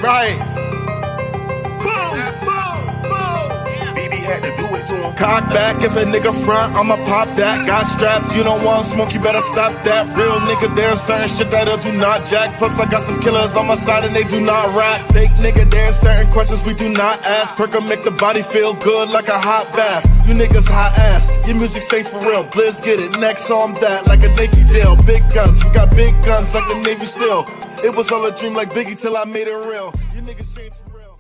Right. BB had to do it to him. Cock back, if a nigga front, I'ma pop that. Got strapped, you don't want smoke, you better stop that. Real nigga, there's certain shit that'll do not jack. Plus I got some killers on my side and they do not rap. Fake nigga, there's certain questions we do not ask. Perk make the body feel good like a hot bath. You niggas hot ass, your music stay for real. Blizz get it, next on that like a Navy deal. Big guns, we got big guns like the Navy SEAL. It was all a dream like Biggie till I made it real. You niggas changed for real.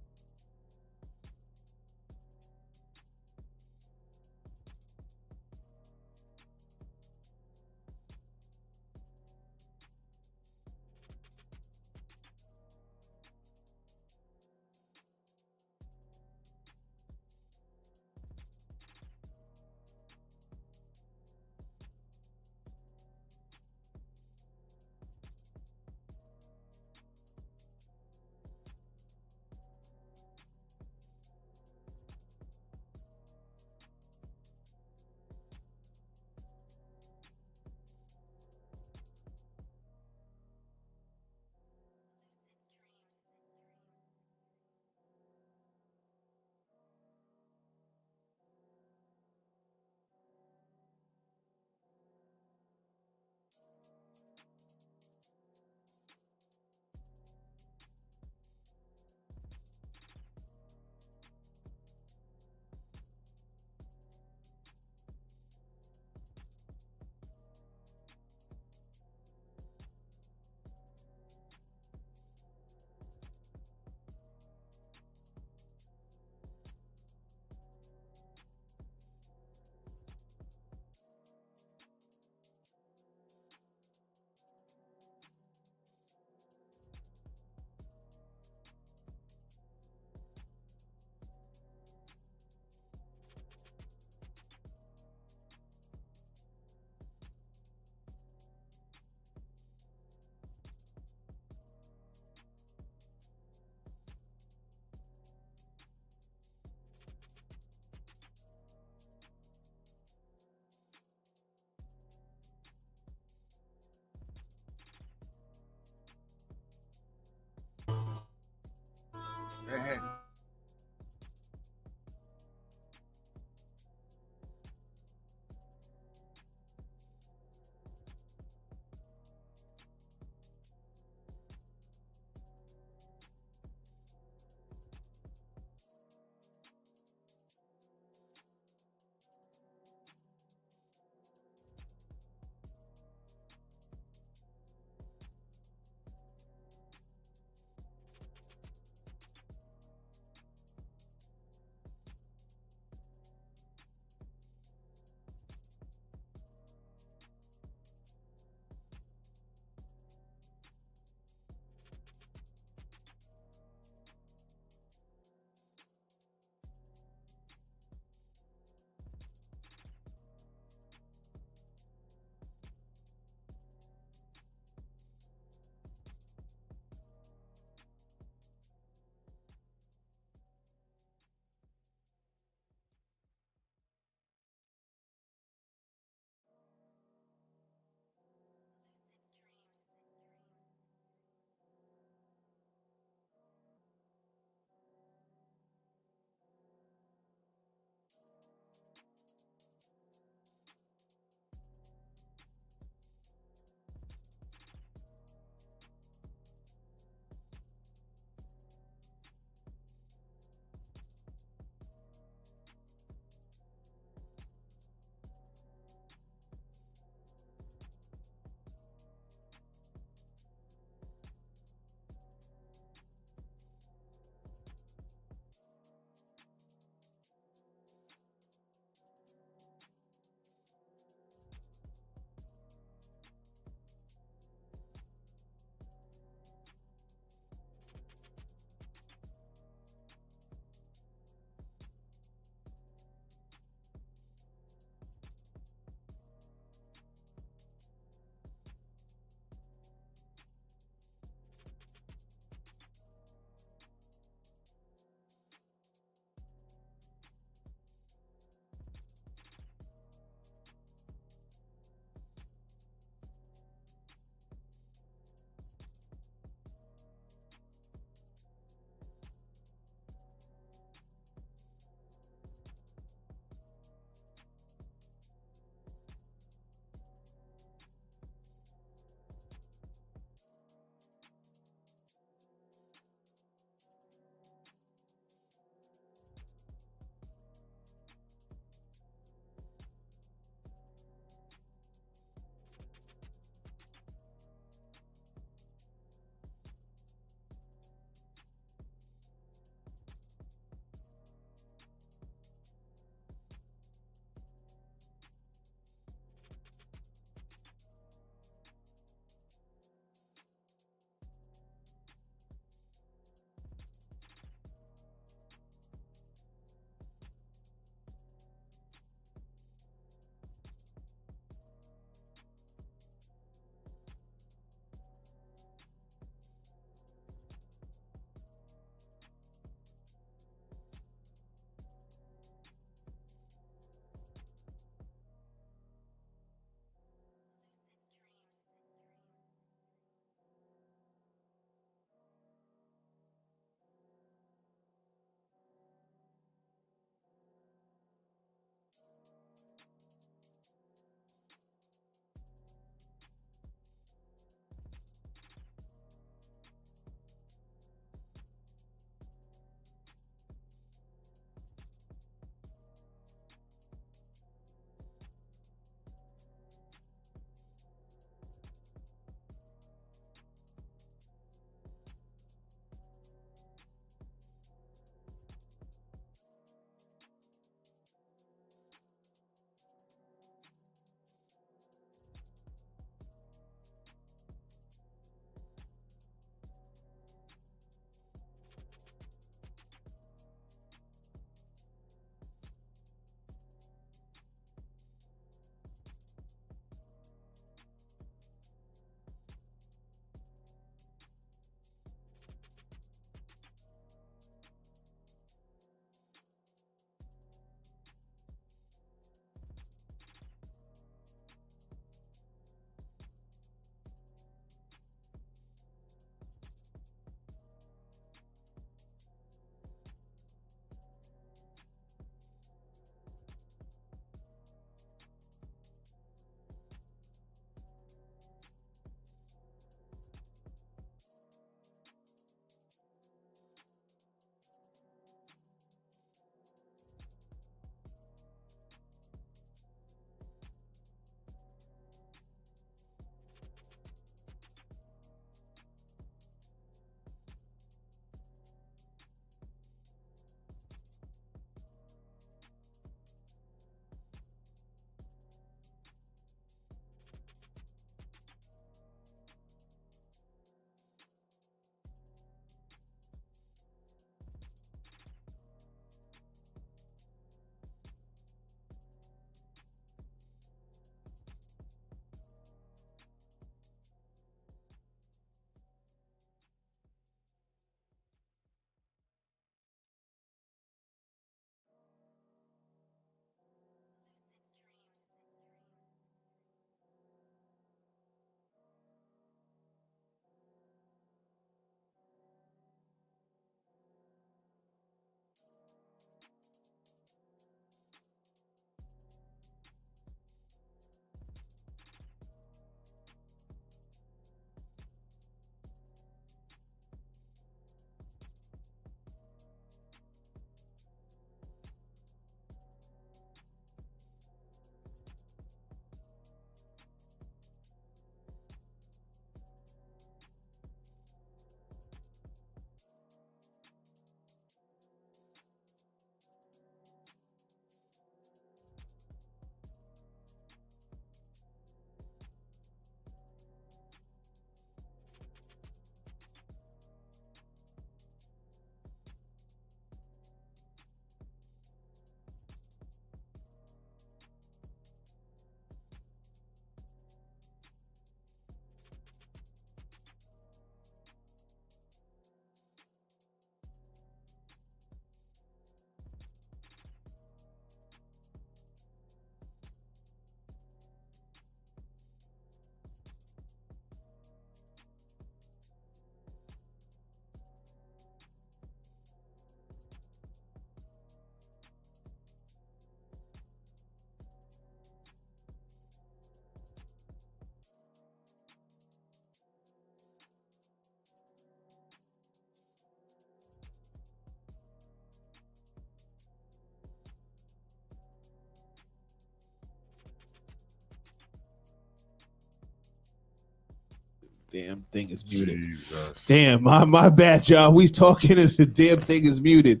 damn thing is muted. Jesus. Damn, my bad, y'all. We talking and the damn thing is muted.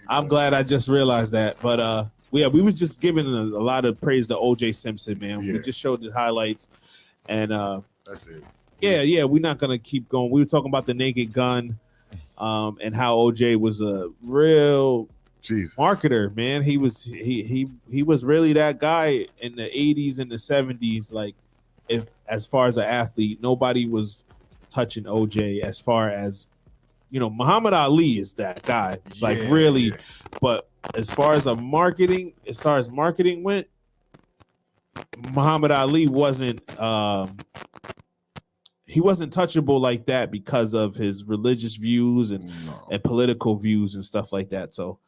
I'm glad I just realized that. But we was just giving a lot of praise to OJ Simpson, man. Yeah. We just showed the highlights, and that's it. Yeah, we're not gonna keep going. We were talking about the naked gun, and how OJ was a real marketer, man. He was really that guy in the 80s and the 70s. Like, as far as an athlete, nobody was touching OJ. As far as Muhammad Ali is that guy, like really. Yeah. But as far as marketing went, Muhammad Ali wasn't. He wasn't touchable like that because of his religious views and political views and stuff like that. So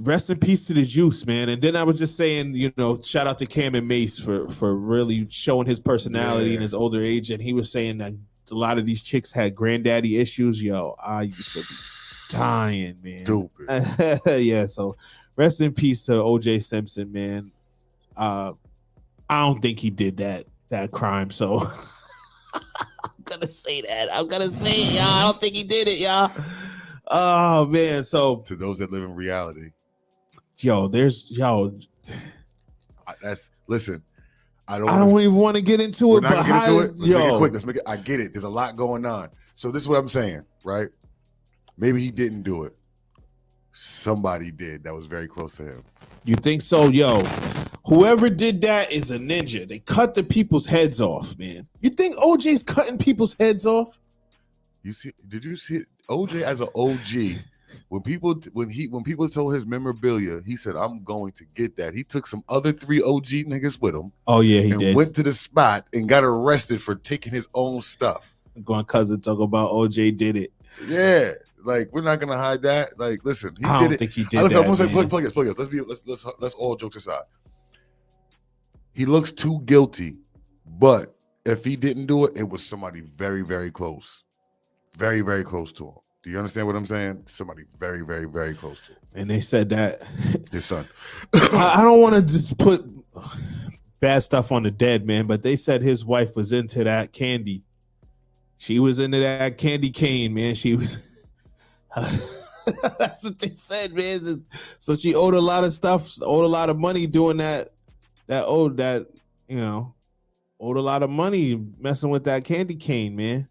rest in peace to the juice, man. And then I was just saying, shout out to Cam and Mace for really showing his personality in his older age. And he was saying that a lot of these chicks had granddaddy issues. Yo, I used to be dying, man. Stupid. Yeah, so rest in peace to OJ Simpson, man. I don't think he did that crime, so I'm gonna say that. I'm gonna say it, y'all. I don't think he did it, y'all. Oh man, so to those that live in reality, listen. I don't even want to get into it. Let's make it quick. Let's make it. I get it. There's a lot going on. So this is what I'm saying, right? Maybe he didn't do it. Somebody did that was very close to him. You think so? Yo, whoever did that is a ninja. They cut the people's heads off, man. You think OJ's cutting people's heads off? Did you see OJ as an OG? When people told his memorabilia, he said, "I'm going to get that." He took some other 3 OG niggas with him. Oh yeah, he did. Went to the spot and got arrested for taking his own stuff. Going cousin talk about OJ did it. Yeah. Like, we're not gonna hide that. Like, listen, I don't think he did that. I'm gonna say, play this. Let's all jokes aside. He looks too guilty, but if he didn't do it, it was somebody very, very close, very, very close to him. Do you understand what I'm saying? Somebody very, very, very close to him. And they said that his son. I don't want to just put bad stuff on the dead man, but they said his wife was into that candy. She was into that candy cane, man. She was. That's what they said, man. So she owed a lot of stuff, owed a lot of money doing that. Owed a lot of money messing with that candy cane, man.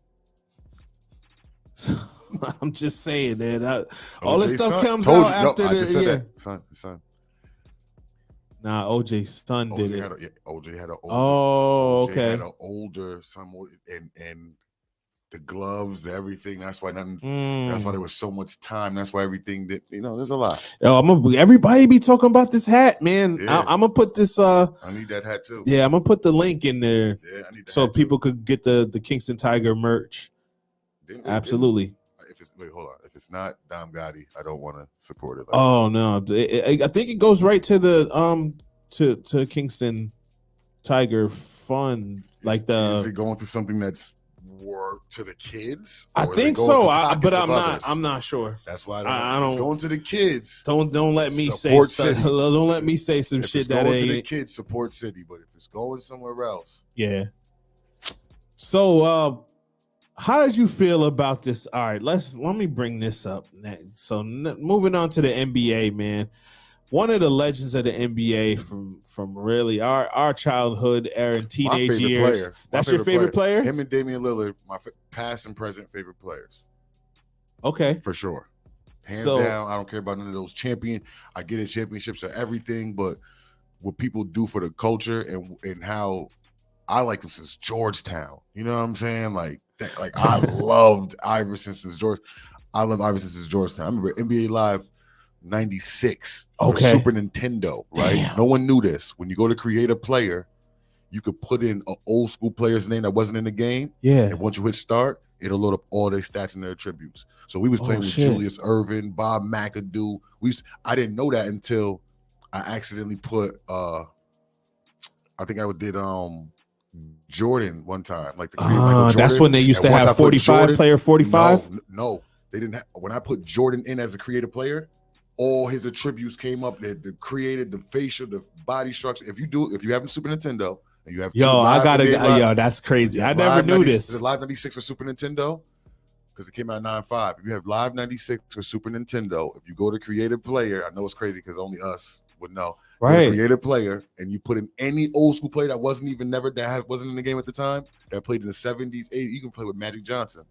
So, I'm just saying, man. All this stuff comes out after son. Nah, OJ's son did it. OJ had an older. Oh, okay. OJ had an older son, and the gloves, everything. That's why nothing. That's why there was so much time. That's why everything that there's a lot. Everybody be talking about this hat, man. Yeah. I'm gonna put this. I need that hat too. Yeah, I'm gonna put the link in there. Yeah, I need that so people could get the Kingston Tiger merch. Absolutely. Hold on. If it's not Dom Gotti, I don't want to support it. Oh no, I think it goes right to the to Kingston Tiger Fund. Like is it going to something that's work to the kids? I think so, but I'm not sure. That's why I don't. It's going to the kids. Don't let me say. Don't let me say some shit that ain't. To the kids, support City. But if it's going somewhere else, yeah. So, how did you feel about this? All right, let me bring this up next. So, moving on to the NBA, man. One of the legends of the NBA from really our childhood era and teenage years. Player. That's your favorite player? Him and Damian Lillard, my past and present favorite players. Okay. For sure. Hands down, I don't care about none of those I get it, championships are everything, but what people do for the culture and how I like them since Georgetown. You know what I'm saying? Like I loved Iverson since Georgetown. I love Iverson since Georgetown. I remember NBA Live 96 Super Nintendo, right? Damn. No one knew this. When you go to create a player, you could put in an old school player's name that wasn't in the game. Yeah. And once you hit start, it'll load up all their stats and their attributes. So we was playing with Julius Erving, Bob McAdoo. I didn't know that until I accidentally put I think I did Jordan one time. Like the Jordan. That's when they used to have 45 player 45? No, they didn't have. When I put Jordan in as a creative player, all his attributes came up. The created, the facial, the body structure. If you have a Super Nintendo And you have two Yo, I live gotta. NBA live- Yo, that's crazy. Yeah, I never Live knew 90 this. Is it Live 96 for Super Nintendo? Because it came out 9.5. If you have Live 96 for Super Nintendo, if you go to Creative Player, I know it's crazy because only us would know. Go to Right. Creative Player, and you put in any old school player that wasn't in the game at the time, that played in the 70s, 80s. You can play with Magic Johnson.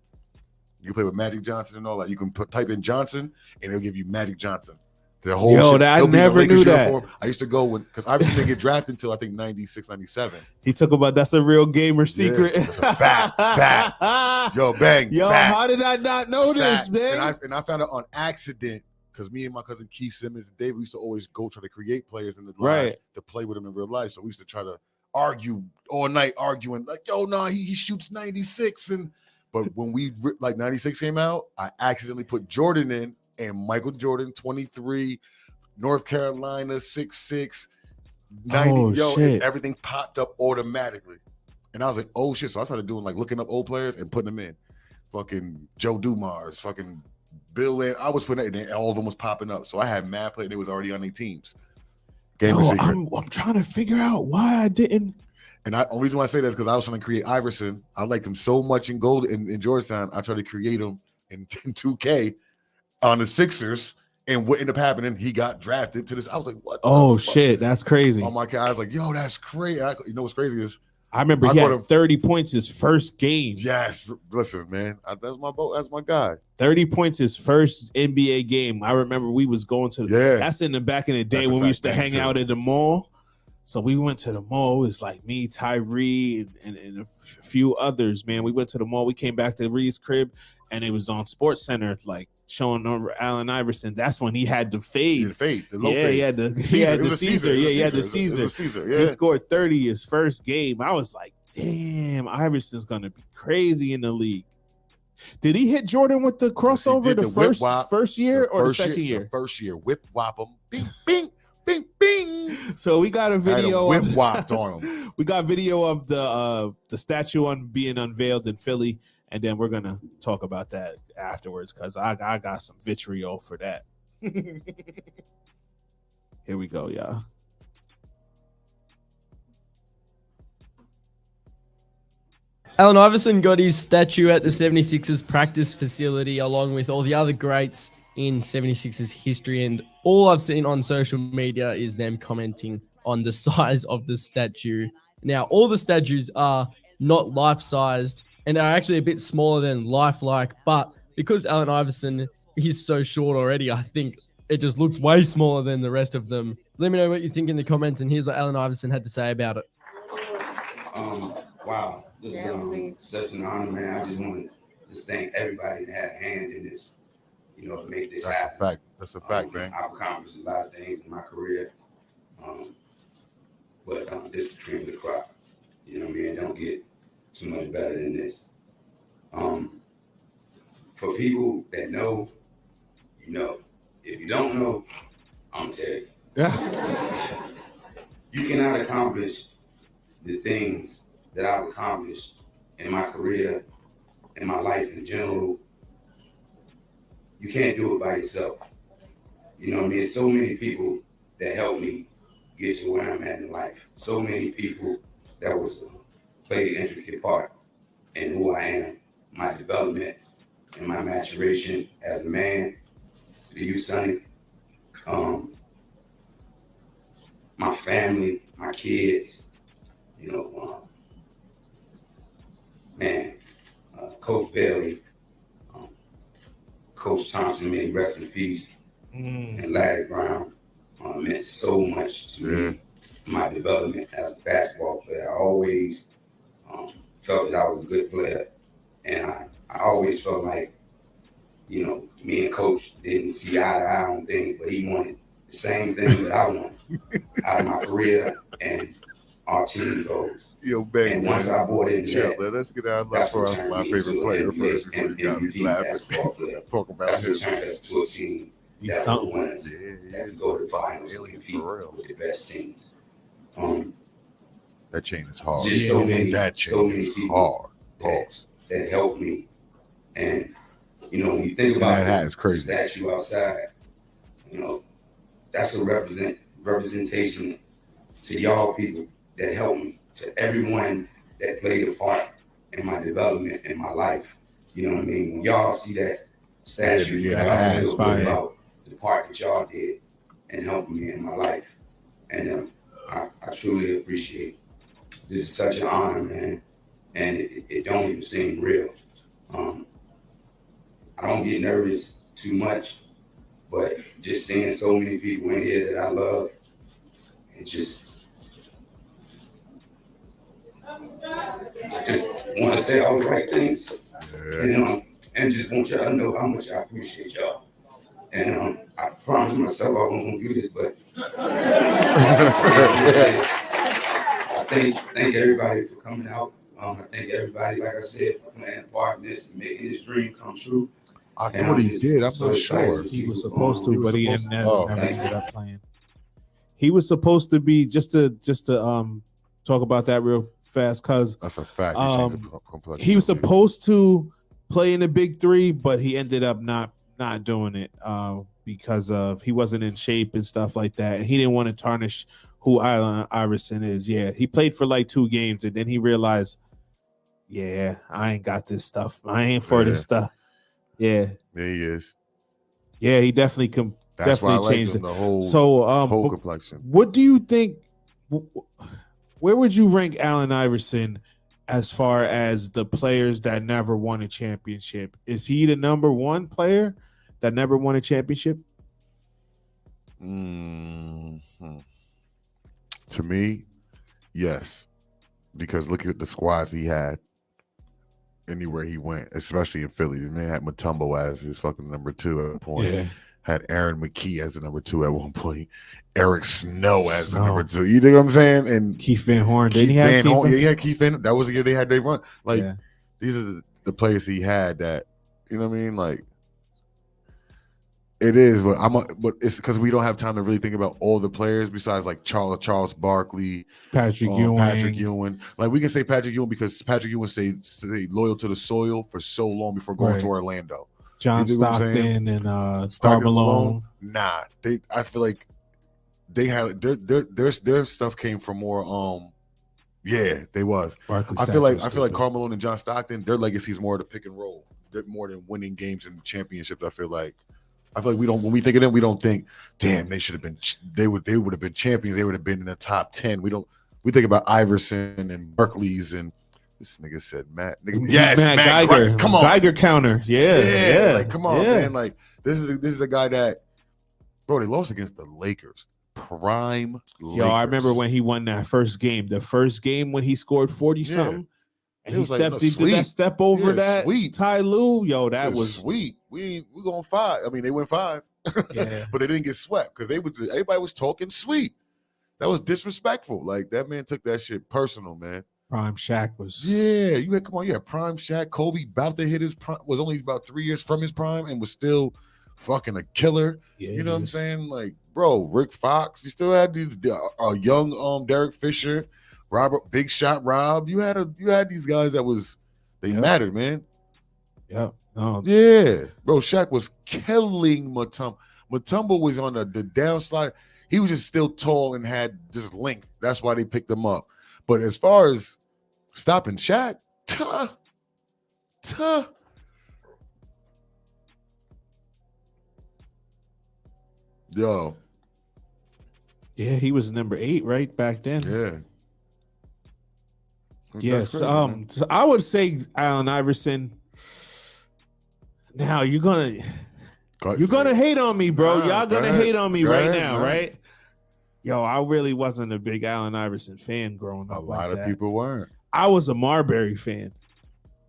You can play with Magic Johnson and all that. You can type in Johnson, and it'll give you Magic Johnson. The whole Yo, shit. I He'll be in the never Lakers knew that. uniform. I used to go because Iverson didn't get drafted until I think 96, 97. He took about that's a real gamer secret. Yeah, that's a fact. Yo, bang. Yo, fact. how did I not know this, man? And I found out on accident because me and my cousin Keith Simmons and Dave, we used to always go try to create players in the live to play with them in real life. So we used to try to argue all night, arguing like, yo, nah, he shoots 96. But when like 96 came out, I accidentally put Jordan in, and Michael Jordan, 23, North Carolina, 6'6", 90. And everything popped up automatically. And I was like, oh shit. So I started doing like looking up old players and putting them in. Fucking Joe Dumars, fucking Bill Lamb. I was putting it, and all of them was popping up. So I had mad players. They was already on their teams. I'm trying to figure out why I didn't. And the only reason why I say that is because I was trying to create Iverson. I liked him so much in gold in Georgetown. I tried to create him in 2K on the Sixers. And what ended up happening, he got drafted to this. I was like, what? Oh, shit. That's crazy. Oh, my God. I was like, yo, that's crazy. You know what's crazy is? I remember he had 30 points his first game. Yes. Listen, man. That's my boat. That's my guy. 30 points his first NBA game. I remember we was going to that's in the back in the day when we used to hang out at the mall. So we went to the mall. It was like me, Tyree, and a few others, man. We went to the mall. We came back to Reed's crib, and it was on Sports Center, like showing Allen Iverson. That's when he had the fade. The low fade. He had the Caesar. Yeah, he had the Caesar. He scored 30 his first game. I was like, damn, Iverson's going to be crazy in the league. Did he hit Jordan with the crossover first year or the second year? The first year. Whip whop him. Bing, bing. Bing, bing. So we got a video. Whip whopped on him. We got video of the statue being unveiled in Philly, and then we're gonna talk about that afterwards because I got some vitriol for that. Here we go, y'all. Allen Iverson got his statue at the 76ers practice facility along with all the other greats in 76ers history, and all I've seen on social media is them commenting on the size of the statue. Now, all the statues are not life-sized and are actually a bit smaller than lifelike, but because Allen Iverson is so short already, I think it just looks way smaller than the rest of them. Let me know what you think in the comments, and here's what Allen Iverson had to say about it. Wow, this is such an honor, man. I just want to thank everybody that had a hand in this. To make this happen. That's a fact, man. I've accomplished a lot of things in my career, but this is the cream of the crop. You know what I mean? Don't get too much better than this. For people that know, you know. If you don't know, I'm gonna tell you. Yeah. You cannot accomplish the things that I've accomplished in my career, in my life in general. You can't do it by yourself. You know what I mean? So many people that helped me get to where I'm at in life. So many people that played an intricate part in who I am, my development, and my maturation as a man. To you, Sonny, my family, my kids, Coach Bailey, Coach Thompson, may he rest in peace, and Larry Brown meant so much to me, my development as a basketball player. I always felt that I was a good player, and I always felt like, me and Coach didn't see eye to eye on things, but he wanted the same thing that I wanted out of my career and our team goals. And once I bought into that, let's get out of my favorite player first before you got me laughing. Talk about him. Turned us to a team that was winners, that could go to the finals and compete with the best teams. That chain is hard. Just so many people hard. That helped me. And when you think about that is crazy. The statue outside, that's a representation to y'all people that helped me. to everyone that played a part in my development in my life. You know what I mean? When y'all see that statue, Yeah, y'all feel fire. good about the part that y'all did in helping me in my life. And I truly appreciate it. This is such an honor, man. And it don't even seem real. I don't get nervous too much, but just seeing so many people in here that I love, and just want to say all the right things, and just want y'all to know how much I appreciate y'all. And I promised myself I wasn't gonna do this, but I thank everybody for coming out. I thank everybody, like I said, for playing a part in this and making this dream come true. I thought he did. I'm not sure. He was supposed to, but he never ended up playing. He was supposed to be just to talk about that real fast, cause that's a fact. He was supposed to play in the big three, but he ended up not doing it because of he wasn't in shape and stuff like that, and he didn't want to tarnish who Iverson is. Yeah, he played for like 2 games, and then he realized, yeah, I ain't got this stuff. I ain't for this stuff. Yeah, there he is. Yeah, he definitely That's why I like changed the whole whole complexion. What do you think? Where would you rank Allen Iverson as far as the players that never won a championship? Is he the number 1 player that never won a championship? To me, yes, because look at the squads he had. Anywhere he went, especially in Philly, and they had Mutombo as his fucking number 2 at one point. Yeah. Had Aaron McKee as the number 2 at one point. Eric Snow as the number 2. You know what I'm saying? And Keith Van Horn. Keith Van Horn. Yeah, Keith Van. That was the year they had their run. Like these are the players he had that, you know what I mean? Like it is, but but it's because we don't have time to really think about all the players besides like Charles Barkley, Patrick Ewing. Like we can say Patrick Ewing because Patrick Ewing stayed loyal to the soil for so long before going to Orlando. John Stockton and Karl Malone. Nah, I feel like they had their stuff came from more. They was. Barkley I feel like Karl Malone and John Stockton, their legacy is more to pick and roll. They're more than winning games and championships. I feel like we don't. When we think of them, we don't think, damn, they should have been. They would have been champions. They would have been in the top 10. We don't. We think about Iverson and Barkley's and this nigga said Matt. Yes, Matt Geiger. Come on, Geiger counter. Yeah. Like, come on, man. Like this is a guy that, bro. They lost against the Lakers. Prime. Lakers. I remember when he won that first game. The first game when he scored 40 something. And he stepped. He did that step over that. Sweet. Ty Lue. That was sweet. We going 5. I mean, they went 5. Yeah. But they didn't get swept because everybody was talking sweet. That was disrespectful. Like that man took that shit personal, man. Prime Shaq was. Yeah, you had Prime Shaq. Kobe about to hit his prime. Was only about 3 years from his prime and was still fucking a killer. Yeah, you know what I'm saying? Like, bro, Rick Fox. You still had these young Derek Fisher. Robert, Big Shot Rob, you had these guys that mattered, man. Yeah, bro. Shaq was killing Mutombo. Mutombo was on the downslide. He was just still tall and had just length. That's why they picked him up. But as far as stopping Shaq, yo, yeah, he was number 8 right back then. Yeah. Yes, so I would say Allen Iverson. Now you're gonna hate on me, bro. Y'all gonna hate on me right now, right? Yo, I really wasn't a big Allen Iverson fan growing up. A lot of people weren't. I was a Marbury fan.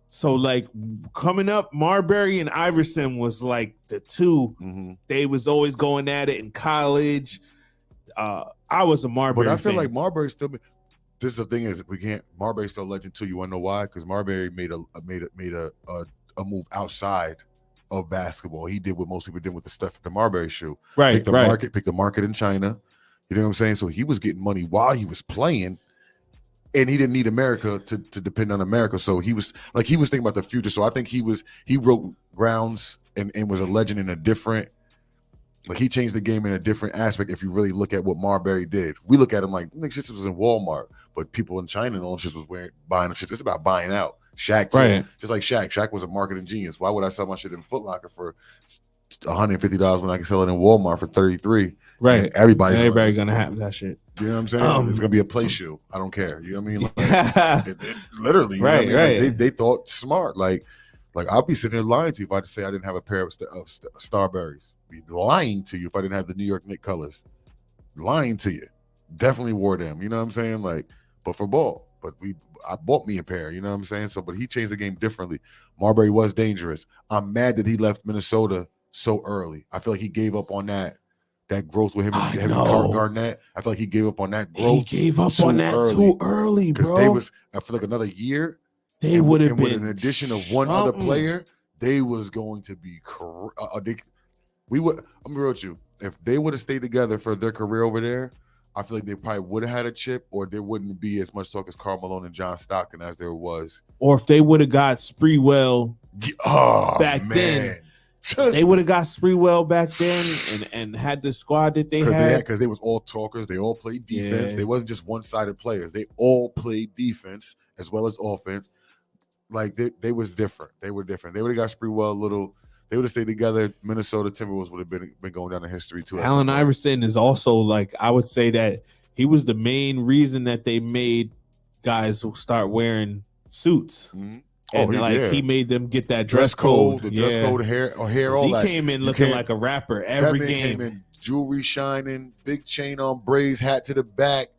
So like coming up, Marbury and Iverson was like the 2. Mm-hmm. They was always going at it in college. I was a Marbury fan. But I feel like Marbury still. This is the thing is Marbury's still a legend too. You want to know why? Because Marbury made a move outside of basketball. He did what most people did with the Marbury shoe. Right. Pick the market in China. You know what I'm saying? So he was getting money while he was playing, and he didn't need America to depend on America. So he was thinking about the future. So I think he wrote grounds and was a legend in a different Like he changed the game in a different aspect. If you really look at what Marbury did, we look at him like Nick shit was in Walmart, but people in China and all shit was buying shit. It's about buying out. Shaq, too. Right. Just like Shaq. Shaq was a marketing genius. Why would I sell my shit in Foot Locker for $150 when I can sell it in Walmart for $33? Right. And everybody's gonna have that shit. You know what I'm saying? It's gonna be a play shoe. I don't care. You know what I mean? Like, literally. Right. You know what I mean? Like, they thought smart. Like I'll be sitting there lying to you if I just say I didn't have a pair of Starberries. Be lying to you if I didn't have the New York Knicks colors. Lying to you. Definitely wore them. You know what I'm saying? Like, but for ball. But I bought me a pair. You know what I'm saying? So, but he changed the game differently. Marbury was dangerous. I'm mad that he left Minnesota so early. I feel like he gave up on that growth with him and Garnett. I feel like he gave up on that growth. He gave up on that too early, bro. Because I feel like another year, they would have been with an addition of one other player, they was going to be. I'm gonna be real with you. If they would have stayed together for their career over there, I feel like they probably would have had a chip, or there wouldn't be as much talk as Karl Malone and John Stockton as there was. Or if they would have got Spreewell back then. They would have got Spreewell back then and had the squad that they had. Because they was all talkers. They all played defense. They wasn't just one-sided players. They all played defense as well as offense. Like, they was different. They were different. They would have got Spreewell a little. They would have stayed together. Minnesota Timberwolves would have been going down in history too. Allen Iverson is also, like, I would say that he was the main reason that they made guys start wearing suits. Mm-hmm. And he made them get that dress code. The dress code, hair, all he that. He came in looking like a rapper every game. Came in jewelry shining, big chain on braids, hat to the back,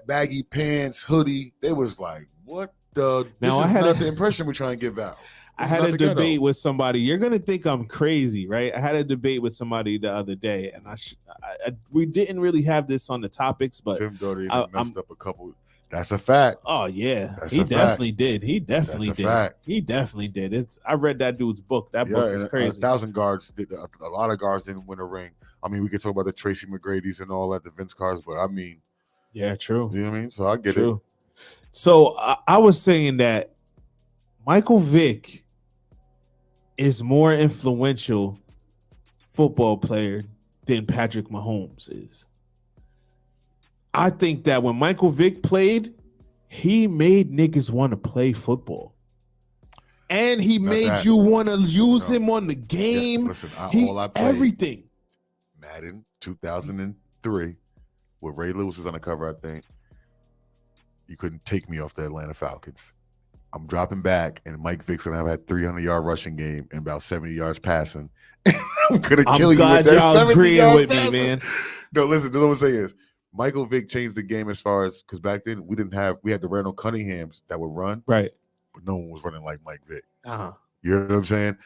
baggy pants, hoodie. They was like, what the? Now, this is not the impression we're trying to give out. I had a debate with somebody. You're gonna think I'm crazy, right? I had a debate with somebody the other day, and we didn't really have this on the topics, but Tim Doty messed up a couple. That's a fact. Oh yeah, he definitely did. He definitely did. He definitely did. I read that dude's book. That book is crazy. 1,000 guards did. A lot of guards didn't win a ring. I mean, we could talk about the Tracy McGrady's and all that, the Vince Carrs, but I mean, yeah, true. You know what I mean? So I get it. So I was saying that Michael Vick is more influential football player than Patrick Mahomes is. I think that when Michael Vick played, he made niggas want to play football. And he made you want to use him on the game. Yeah, listen, I played everything. Madden 2003 with Ray Lewis was on the cover, I think. You couldn't take me off the Atlanta Falcons. I'm dropping back, and Mike Vick's gonna have a 300-yard rushing game and about 70 yards passing. I'm gonna kill you with that 70-yard with passing. Me, man. No, listen. What I'm saying is, Michael Vick changed the game as far as, because back then we had the Randall Cunninghams that would run, right? But no one was running like Mike Vick. Uh-huh. You know what I'm saying?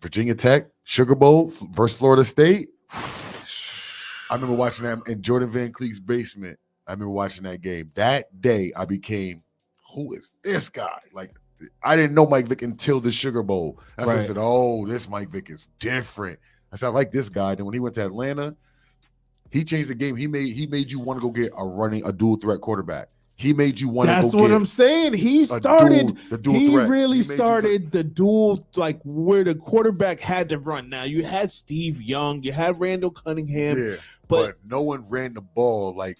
Virginia Tech, Sugar Bowl versus Florida State. I remember watching that in Jordan Van Cleef's basement. I remember watching that game. That day, I became, who is this guy? Like, I didn't know Mike Vick until the Sugar Bowl. That's when I said, oh, this Mike Vick is different. I said, I like this guy. Then when he went to Atlanta, he changed the game. He made you want to go get a dual threat quarterback. He made you want to go get. That's what I'm saying. He started the dual he threat. really started the dual, like where the quarterback had to run. Now you had Steve Young, you had Randall Cunningham, but no one ran the ball like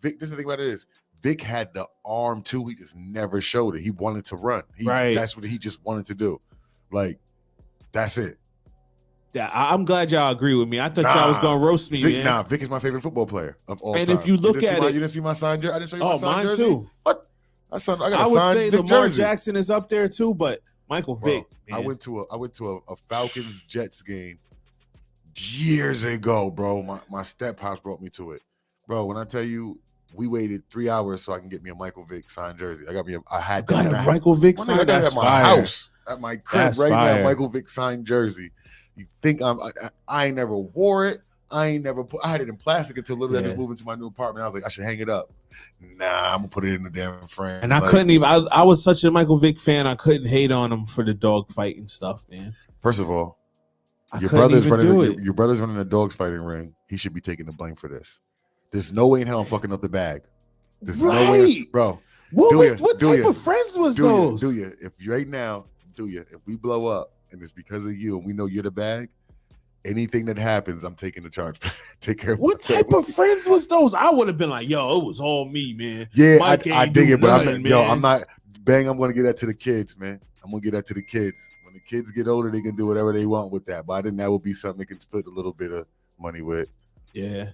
Vick. This is the thing about it is Vick had the arm too. He just never showed it. He wanted to run. That's what he just wanted to do. Like, that's it. Yeah, I'm glad y'all agree with me. I thought y'all was gonna roast me, Vick, man. Vick is my favorite football player of all time. And if you look at it, you didn't see my signed jersey. I didn't show you my signed jersey. Mine too. What? I would say Vick Lamar jersey. Jackson is up there too, but Michael Vick. Man. I went to a Falcons Jets game years ago, bro. My step house brought me to it, bro. When I tell you, we waited 3 hours so I can get me a Michael Vick signed jersey. I had a Michael Vick signed. That's at my house, at my crib now. Michael Vick signed jersey. You think I ain't never wore it. I had it in plastic until literally I just moved into my new apartment. I was like, I should hang it up. Nah, I'm gonna put it in the damn frame. And I couldn't even. I was such a Michael Vick fan. I couldn't hate on him for the dog fighting stuff, man. First of all, your brother's running a dogs fighting ring. He should be taking the blame for this. There's no way in hell I'm fucking up the bag. There's no way, bro. What type of friends was those? If we blow up and it's because of you and we know you're the bag, anything that happens, I'm taking the charge. Take care of What my type family. of friends was those? I would have been like, yo, it was all me, man. Yeah, Mike I ain't dig do it, but nothing, I'm not. Bang, I'm gonna get that to the kids, man. I'm gonna get that to the kids. When the kids get older, they can do whatever they want with that. But I think that would be something they can split a little bit of money with. Yeah.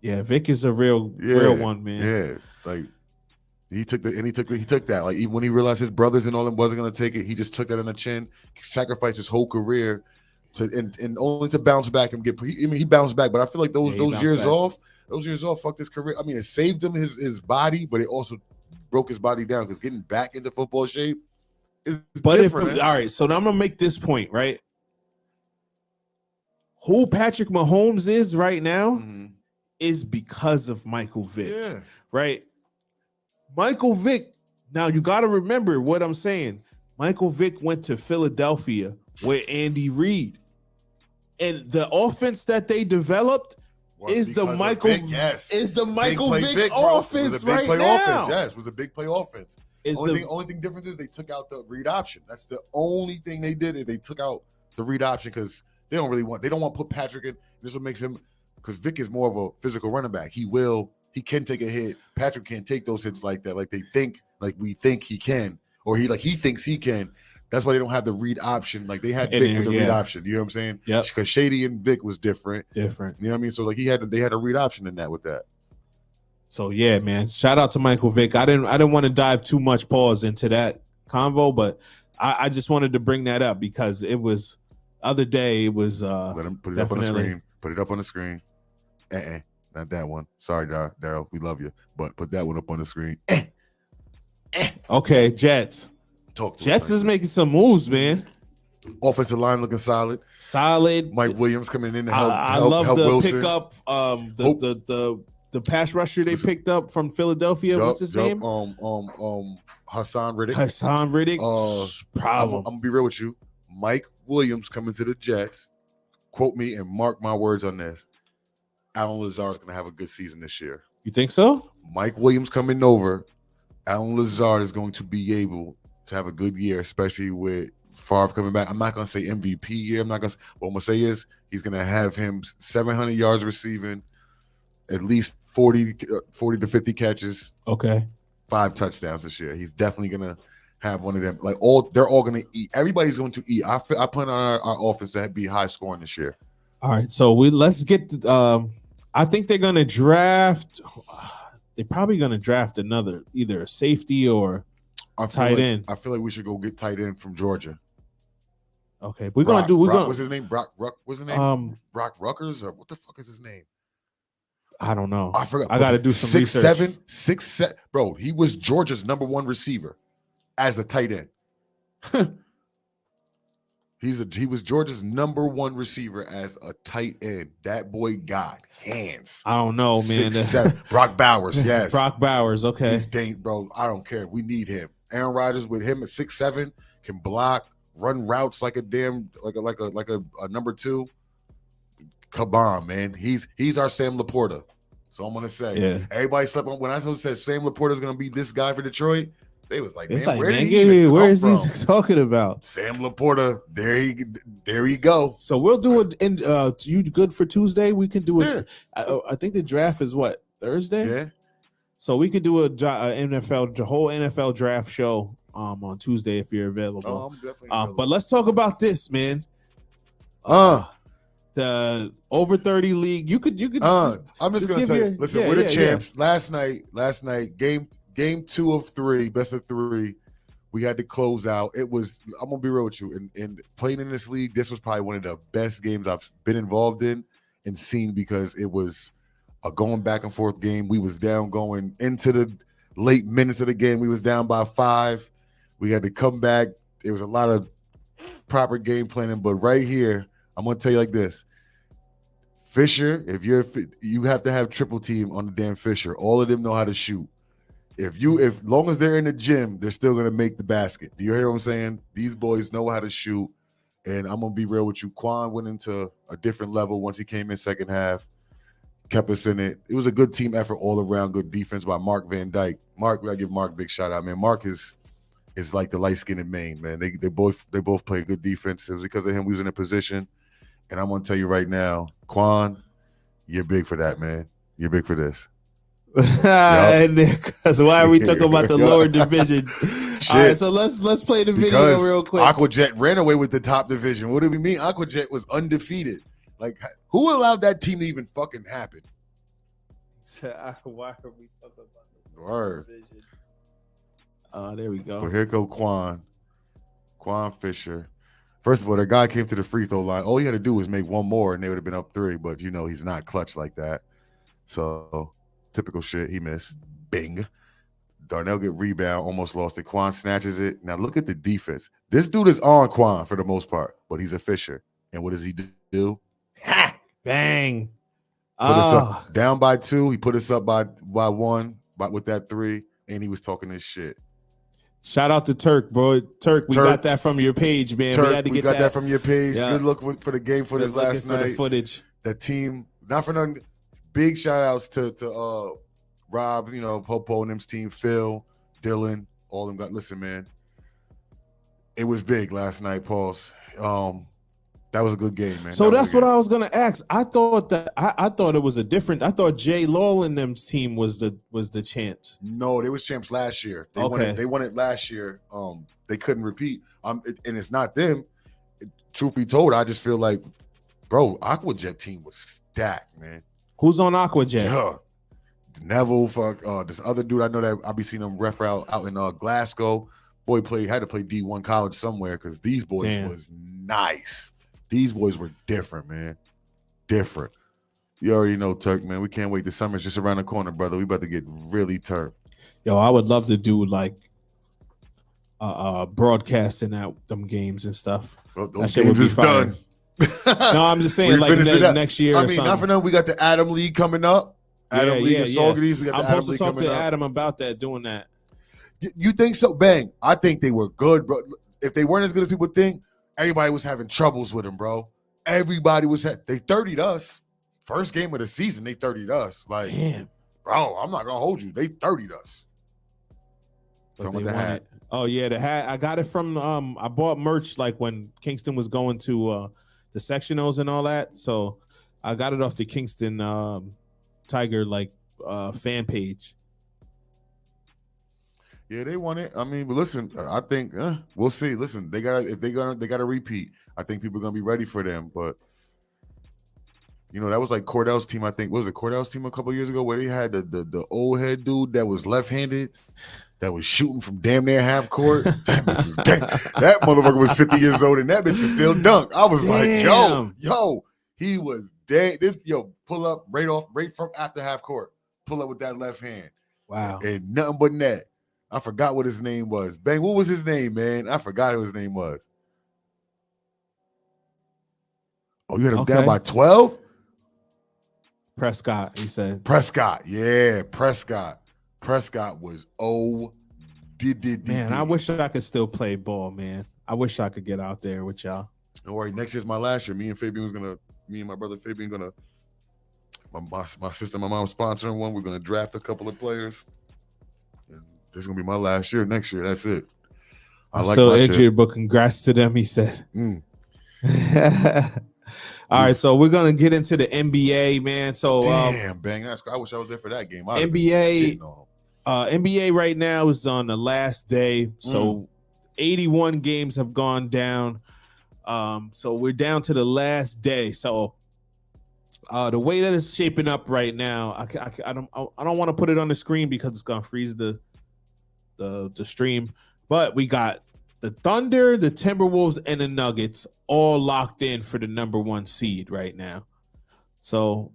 Vic is a real one, man. Yeah, like he took that. Like even when he realized his brothers and all them wasn't gonna take it, he just took that on the chin, sacrificed his whole career and only to bounce back and he bounced back. But I feel like those years off, fucked his career. I mean, it saved him his body, but it also broke his body down because getting back into football shape is different. All right, so now I'm gonna make this point, right? Who Patrick Mahomes is right now is because of Michael Vick, right? Michael Vick. Now you got to remember what I'm saying. Michael Vick went to Philadelphia with Andy Reid, and the offense that they developed is the Michael Vick offense right now. Yes, it was a big play offense. Only thing different is they took out the read option. That's the only thing they did. Is they took out the read option because they don't want to put Patrick in. This is what makes him, because Vick is more of a physical running back. He can take a hit. Patrick can't take those hits like that. Like we think he can, or he thinks he can. That's why they don't have the read option. Like they had Vick with the read option. You know what I'm saying? Yeah. Because Shady and Vick was different. You know what I mean? So like they had a read option in that with that. So yeah, man. Shout out to Michael Vick. I didn't want to dive too much pause into that convo, but I just wanted to bring that up because it was other day. It was let him put it up on the screen. Put it up on the screen. Not that one. Sorry, Daryl. We love you, but put that one up on the screen. Okay, Jets. Jets is making some moves, man. Offensive line looking solid. Mike Williams coming in to help. I love the Wilson. pickup. The pass rusher they picked up from Philadelphia. What's his name? Hassan Riddick. Problem. I'm gonna be real with you. Mike Williams coming to the Jets. Quote me and mark my words on this. Alan Lazard's gonna have a good season this year. You think so? Mike Williams coming over. Alan Lazard is going to be able to have a good year, especially with Favre coming back. I'm not gonna say MVP year. What I'm gonna say is he's gonna have him 700 yards receiving, at least 40 to 50 catches. Okay. 5 touchdowns this year. He's definitely gonna have one of them. They're all gonna eat. Everybody's going to eat. I plan on our offense to be high scoring this year. All right, so let's get. I think they're gonna draft. They're probably gonna draft either a safety or tight end. I feel like we should go get tight end from Georgia. Okay, what's his name? Brock. What's his name? Brock Ruckers, or what the fuck is his name? I don't know. I forgot. I got to do some research. 6'7", bro. He was Georgia's #1 receiver as a tight end. He was Georgia's #1 receiver as a tight end. That boy got hands. I don't know, man. 6'7". Brock Bowers, yes. Brock Bowers, okay. He's bro. I don't care. We need him. Aaron Rodgers with him at 6'7" can block, run routes like a damn like a number 2. Kabam, man. He's our Sam Laporta. So I'm gonna say, everybody slept on when I said Sam Laporta is gonna be this guy for Detroit. They was like, man, where is he talking about? Sam Laporta. There he go. So we'll do it. You good for Tuesday? We can do it. Yeah. I think the draft is what, Thursday? Yeah. So we could do the whole NFL draft show on Tuesday if you're available. Oh, I'm definitely available. But let's talk about this, man. The over 30 league. You could. I'm just gonna tell you. Listen, we're the champs. Yeah. Last night, game 2 of 3, best of 3. We had to close out. I'm gonna be real with you. And playing in this league, this was probably one of the best games I've been involved in and seen because it was a going back and forth game. We was down going into the late minutes of the game. We was down by 5. We had to come back. There was a lot of proper game planning, but right here, I'm gonna tell you like this. Fisher, you have to have triple team on the damn Fisher. All of them know how to shoot. If long as they're in the gym, they're still gonna make the basket. Do you hear what I'm saying? These boys know how to shoot, and I'm gonna be real with you. Quan went into a different level once he came in second half, kept us in it. It was a good team effort all around. Good defense by Mark Van Dyke. Mark, we gotta give Mark a big shout out, man. Mark is like the light skinned Maine, man. They both play good defense. It was because of him we was in a position. And I'm gonna tell you right now, Quan, you're big for that, man. You're big for this. Because why are we talking about the lower division? All right, so let's play the video real quick. Aquajet ran away with the top division. What do we mean? Aquajet was undefeated. Like, who allowed that team to even fucking happen? Why are we talking about the Word. division? There we go. Well, here go Quan Fisher. First of all, the guy came to the free throw line. All he had to do was make one more, and they would have been up 3. But he's not clutch like that. So typical shit. He missed. Bing. Darnell get rebound, almost lost it. Quan snatches it. Now look at the defense. This dude is on Quan for the most part, but he's a Fisher. And what does he do? Ha! Bang. Put us up down by 2. He put us up by 1 with that 3, and he was talking this shit. Shout out to Turk, bro. Turk, we got that from your page, man. Turk, we had to get got that from your page. Yeah. Good look for the game footage last night. The footage. The team, not for nothing. Big shout outs to Rob, Popo and them's team, Phil, Dylan, all them got. Listen, man, it was big last night, Pauls. That was a good game, man. So that's what I was gonna ask. I thought it was a different. I thought Jay Lowell and them's team was the champs. No, they was champs last year. They won it last year. They couldn't repeat. And it's not them. Truth be told, I just feel like, bro, Aquajet team was stacked, man. Who's on Aquajet? Yeah. Neville, this other dude I know that I'll be seeing him ref out in Glasgow. Boy had to play D1 college somewhere because these boys was nice. These boys were different, man. Different. You already know, Turk, man. We can't wait. The summer's just around the corner, brother. We about to get really turned. Yo, I would love to do like broadcasting them games and stuff. Well, those games is done. No, I'm just saying like next year. I mean, not for nothing. We got the Adam League coming up. Adam League and Saugerties. We got the Adam League coming up. I'm supposed to talk to Adam about that, doing that. You think so? Bang. I think they were good, bro. If they weren't as good as people think, everybody was having troubles with them, bro. Everybody was they 30'd us. First game of the season, they 30'd us. Like, damn, bro, I'm not gonna hold you. They 30'd us. But they the hat. Oh yeah, the hat. I got it from I bought merch like when Kingston was going to the sectionals and all that. So I got it off the Kingston Tiger fan page. Yeah, they won it. I mean, but listen, I think we'll see. Listen, they gotta repeat. I think people are gonna be ready for them. But that was like Cordell's team. I think was it Cordell's team a couple years ago where they had the old head dude that was left-handed that was shooting from damn near half court. That motherfucker was 50 years old and that bitch was still dunk. I was like, yo, he was dead. Pull up right from after half court. Pull up with that left hand. Wow, and nothing but net. I forgot what his name was. Bang, what was his name, man? I forgot what his name was. Oh, you had him down by 12? Prescott, he said. Prescott, yeah, Prescott. Prescott was Man, I wish I could still play ball, man. I wish I could get out there with y'all. Don't worry, next year's my last year. Me and my brother Fabian gonna, my sister, my mom sponsoring one. We're gonna draft a couple of players. This is gonna be my last year. Next year, that's it. I'm still injured, but congrats to them. He said. All right, so we're gonna get into the NBA, man. So damn, bang! I wish I was there for that game. NBA right now is on the last day, so 81 games have gone down. So we're down to the last day. So the way that it's shaping up right now, I don't want to put it on the screen because it's gonna freeze the stream, but we got the Thunder, the Timberwolves, and the Nuggets all locked in for the number 1 seed right now. So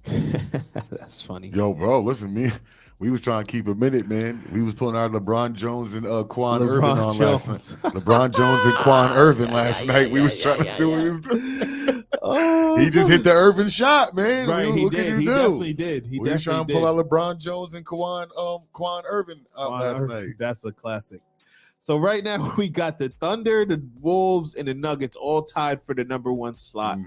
that's funny. Yo, bro, listen, we was trying to keep a minute, man. We was pulling out LeBron Jones and Quan Irvin on last night. LeBron Jones and Quan Irvin last night. We was trying to do what he was doing. He just hit the Irvin shot, man. Right, he did. He definitely did. We was trying to pull out LeBron Jones and Quan Irvin last night. That's a classic. So right now we got the Thunder, the Wolves, and the Nuggets all tied for the number 1 slot.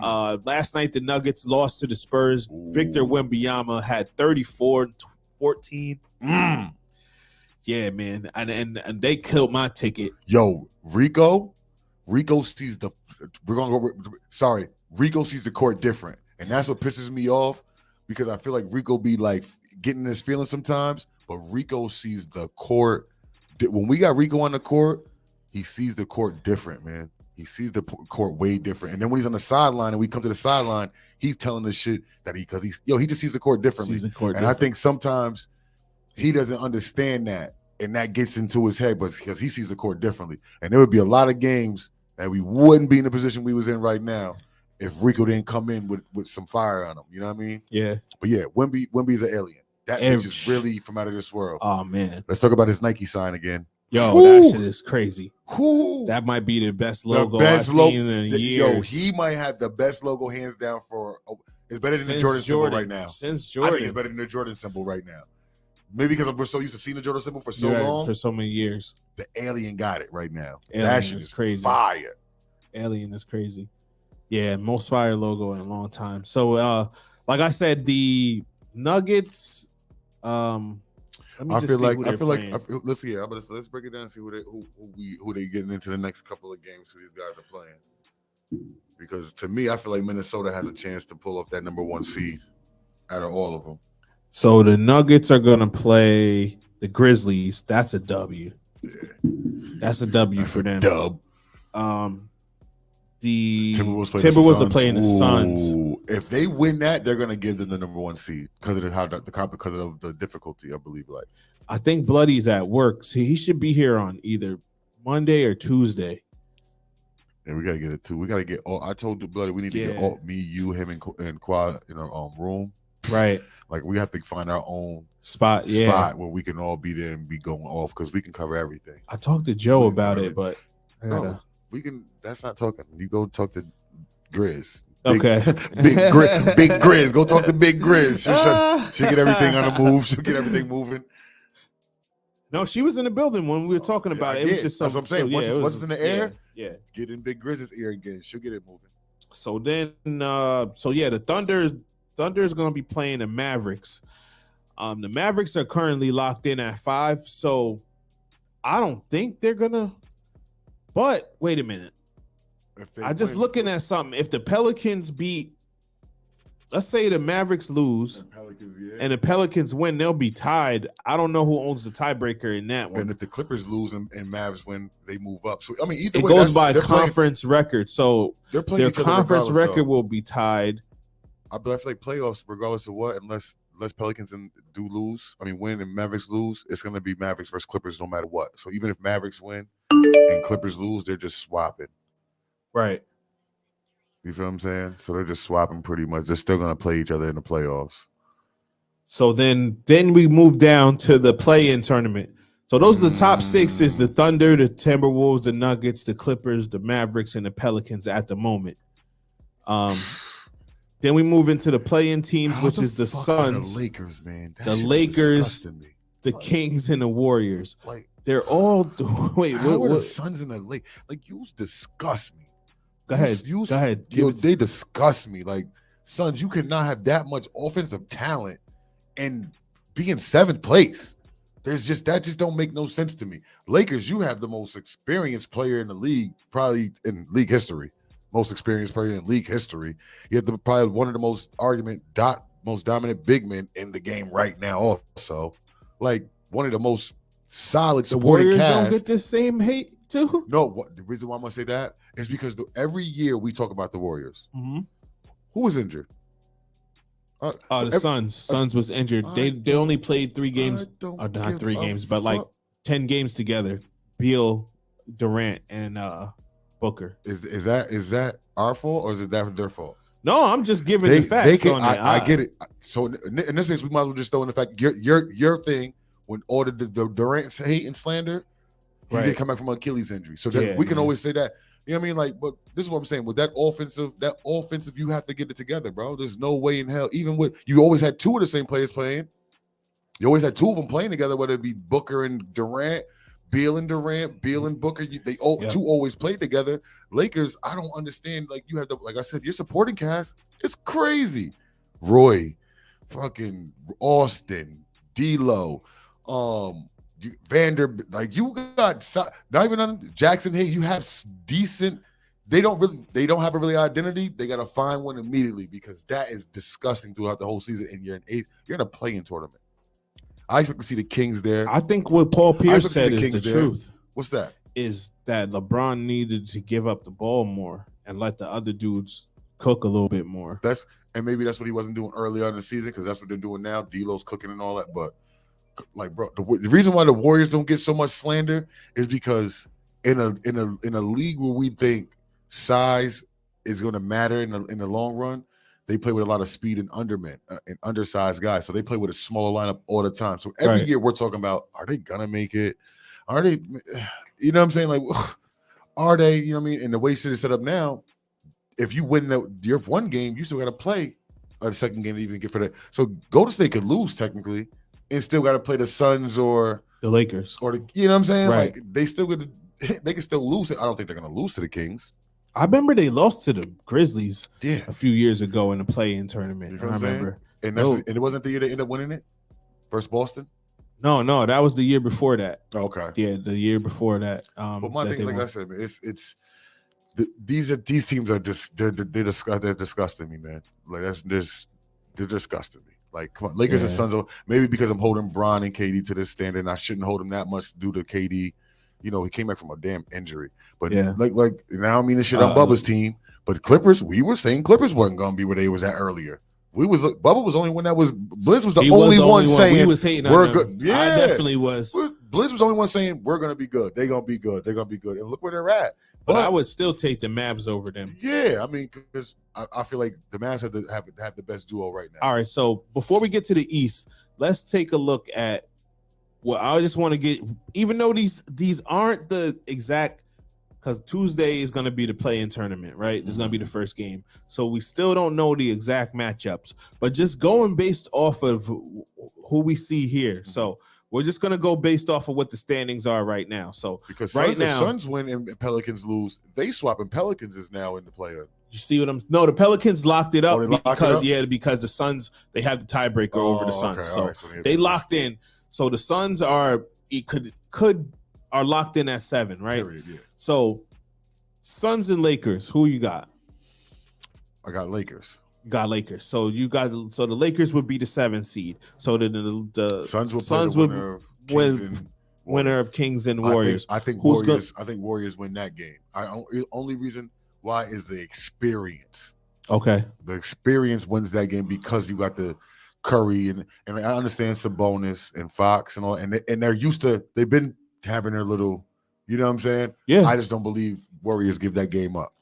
Last night the Nuggets lost to the Spurs. Victor Wembanyama had 34 and 14. Yeah, man, and they killed my ticket. Yo, Rico sees the. We're gonna go. Sorry, Rico sees the court different, and that's what pisses me off because I feel like Rico be like getting his feelings sometimes, but Rico sees the court. When we got Rico on the court, he sees the court different, man. He sees the court way different, and then when he's on the sideline and we come to the sideline, he's telling us shit that he just sees the court differently. I think sometimes he doesn't understand that, and that gets into his head, but because he sees the court differently. And there would be a lot of games that we wouldn't be in the position we was in right now if Rico didn't come in with some fire on him. You know what I mean? Yeah. But yeah, Wemby's an alien. That bitch is really from out of this world. Oh man. Let's talk about his Nike sign again. Yo, that shit is crazy. That might be the best logo I've seen in years. Yo, he might have the best logo hands down for. It's better than the Jordan symbol right now. Since Jordan, I think it's better than the Jordan symbol right now. Maybe because we're so used to seeing the Jordan symbol for so long, for so many years. The alien got it right now. Alien that shit is crazy. Fire. Alien is crazy. Yeah, most fire logo in a long time. So, like I said, the Nuggets. Let's see. Let's break it down and see who they getting into the next couple of games. Who these guys are playing? Because to me, I feel like Minnesota has a chance to pull off that number 1 seed out of all of them. So the Nuggets are gonna play the Grizzlies. That's a W. Yeah. That's a W for them. Dub. The Timberwolves are playing the Suns. If they win that, they're gonna give them the number 1 seed because of the difficulty. I believe. Like, I think Bloody's at work, so he should be here on either Monday or Tuesday. And we gotta get it too. We gotta get all. I told Bloody we need to get all me, you, him, and Quad in our room. Right. Like we have to find our own spot where we can all be there and be going off because we can cover everything. I talked to Joe about it, but we can. That's not talking. You go talk to Grizz. Okay. Big Grizz. Go talk to Big Grizz. She'll get everything on the move. She'll get everything moving. No, she was in the building when we were talking about it. It was just that's what I'm saying. Once it's in the air, get in Big Grizz's ear again. She'll get it moving. So then, the Thunder's going to be playing the Mavericks. The Mavericks are currently locked in at 5, so I don't think they're gonna. But wait a minute, I'm just looking at something. If the Pelicans beat, let's say the Mavericks lose, and the Pelicans win, they'll be tied. I don't know who owns the tiebreaker in that one. And if the Clippers lose and Mavs win, they move up. So I mean, either it way, goes by conference record. So their conference record will be tied. I feel like playoffs, regardless of what, unless Pelicans do lose, win and Mavericks lose, it's going to be Mavericks versus Clippers no matter what. So even if Mavericks win and Clippers lose, they're just swapping. Right. You feel what I'm saying? So they're just swapping pretty much. They're still going to play each other in the playoffs. So then we move down to the play-in tournament. So those are the top 6 is the Thunder, the Timberwolves, the Nuggets, the Clippers, the Mavericks, and the Pelicans at the moment. Then we move into the play-in teams, which is the Suns, the Lakers, man. The Lakers, the Kings, and the Warriors. Like they're all wait. How are the Suns and the Lakers? Like you disgust me. Go ahead. Go ahead. They disgust me. Like Suns, you cannot have that much offensive talent and be in 7th place. That just don't make no sense to me. Lakers, you have the most experienced player in the league, probably in league history. Most experienced player in league history. You have probably one of the most dominant big men in the game right now. Also, like one of the most solid supporting Warriors cast. Don't get the same hate too. No, the reason why I'm gonna say that is because every year we talk about the Warriors. Mm-hmm. Who was injured? The Suns. Suns was injured. They only played 3 games. Not 3 games, but like 10 games together. Beal, Durant, and Booker. Is that our fault or is it their fault? No, I'm just giving the facts on it. I get it. So in this case, we might as well just throw in the fact your thing when all the Durant hate and slander, he did come back from an Achilles injury. So we can always say that. You know what I mean? Like, but this is what I'm saying. With that offensive, you have to get it together, bro. There's no way in hell. Even with you always had 2 of the same players playing. You always had 2 of them playing together, whether it be Booker and Durant. Beal and Durant, Beal and Booker, they two always played together. Lakers, I don't understand. Like you have like I said, your supporting cast, it's crazy. Roy, fucking Austin, D'Lo, you got not even on Jackson Hayes. You have decent. They don't have a really identity. They got to find one immediately because that is disgusting throughout the whole season. And you're in a play-in tournament. I expect to see the Kings there. I think what Paul Pierce said is the truth. What's that? Is that LeBron needed to give up the ball more and let the other dudes cook a little bit more. And maybe that's what he wasn't doing early on in the season because that's what they're doing now. D'Lo's cooking and all that. But like, bro, the reason why the Warriors don't get so much slander is because in a league where we think size is going to matter in the long run, they play with a lot of speed and and undersized guys. So they play with a smaller lineup all the time. So every year we're talking about, are they gonna make it? Are they? You know what I'm saying? Like, are they? You know what I mean? And the way shit is set up now, if you win your one game, you still got to play a second game to even get for that. So Golden State could lose technically, and still got to play the Suns or the Lakers, or you know what I'm saying? Right. Like they can still lose it. I don't think they're gonna lose to the Kings. I remember they lost to the Grizzlies a few years ago in the play-in tournament. You know I remember, and it wasn't the year they ended up winning it versus Boston. No, that was the year before that. Okay, yeah, the year before that. But my thing, like I said, these teams are just they're disgusting me, man. Like they're disgusting me. Like, come on, Lakers and Suns. Maybe because I'm holding Bron and KD to this standard, and I shouldn't hold him that much due to KD. You know, he came back from a damn injury. But like now I mean this shit on Bubba's team. But Clippers, we were saying Clippers wasn't gonna be where they was at earlier. Bubba was the only one that was. Blizz was the only one saying we was hating we're on good. them. Yeah, I definitely was. Blizz was the only one saying we're gonna be good. They're gonna be good. They're gonna be good. And look where they're at. But I would still take the Mavs over them. Yeah, I mean, because I feel like the Mavs have the best duo right now. All right, so before we get to the East, let's take a look at. Well, I just want to get, even though these aren't the exact, because Tuesday is going to be the play-in tournament, right? This is going to be the first game. So we still don't know the exact matchups, but just going based off of who we see here. So we're just going to go based off of what the standings are right now. So because right if now, Suns win and Pelicans lose, they swap and Pelicans is now in the play-in. You see what No, the Pelicans locked it up because the Suns, they have the tiebreaker over the Suns. Okay, so right, so they locked in. So the Suns are locked in at 7, right? Period, yeah. So Suns and Lakers, who you got? I got Lakers. You got Lakers. So the Lakers would be the 7th seed. So the Suns would winner of Kings and Warriors. I think Warriors win that game. Only reason why is the experience. Okay. The experience wins that game because you got the Curry and I understand Sabonis and Fox and all, and they're used to. They've been having their little, you know what I'm saying? Yeah. I just don't believe Warriors give that game up.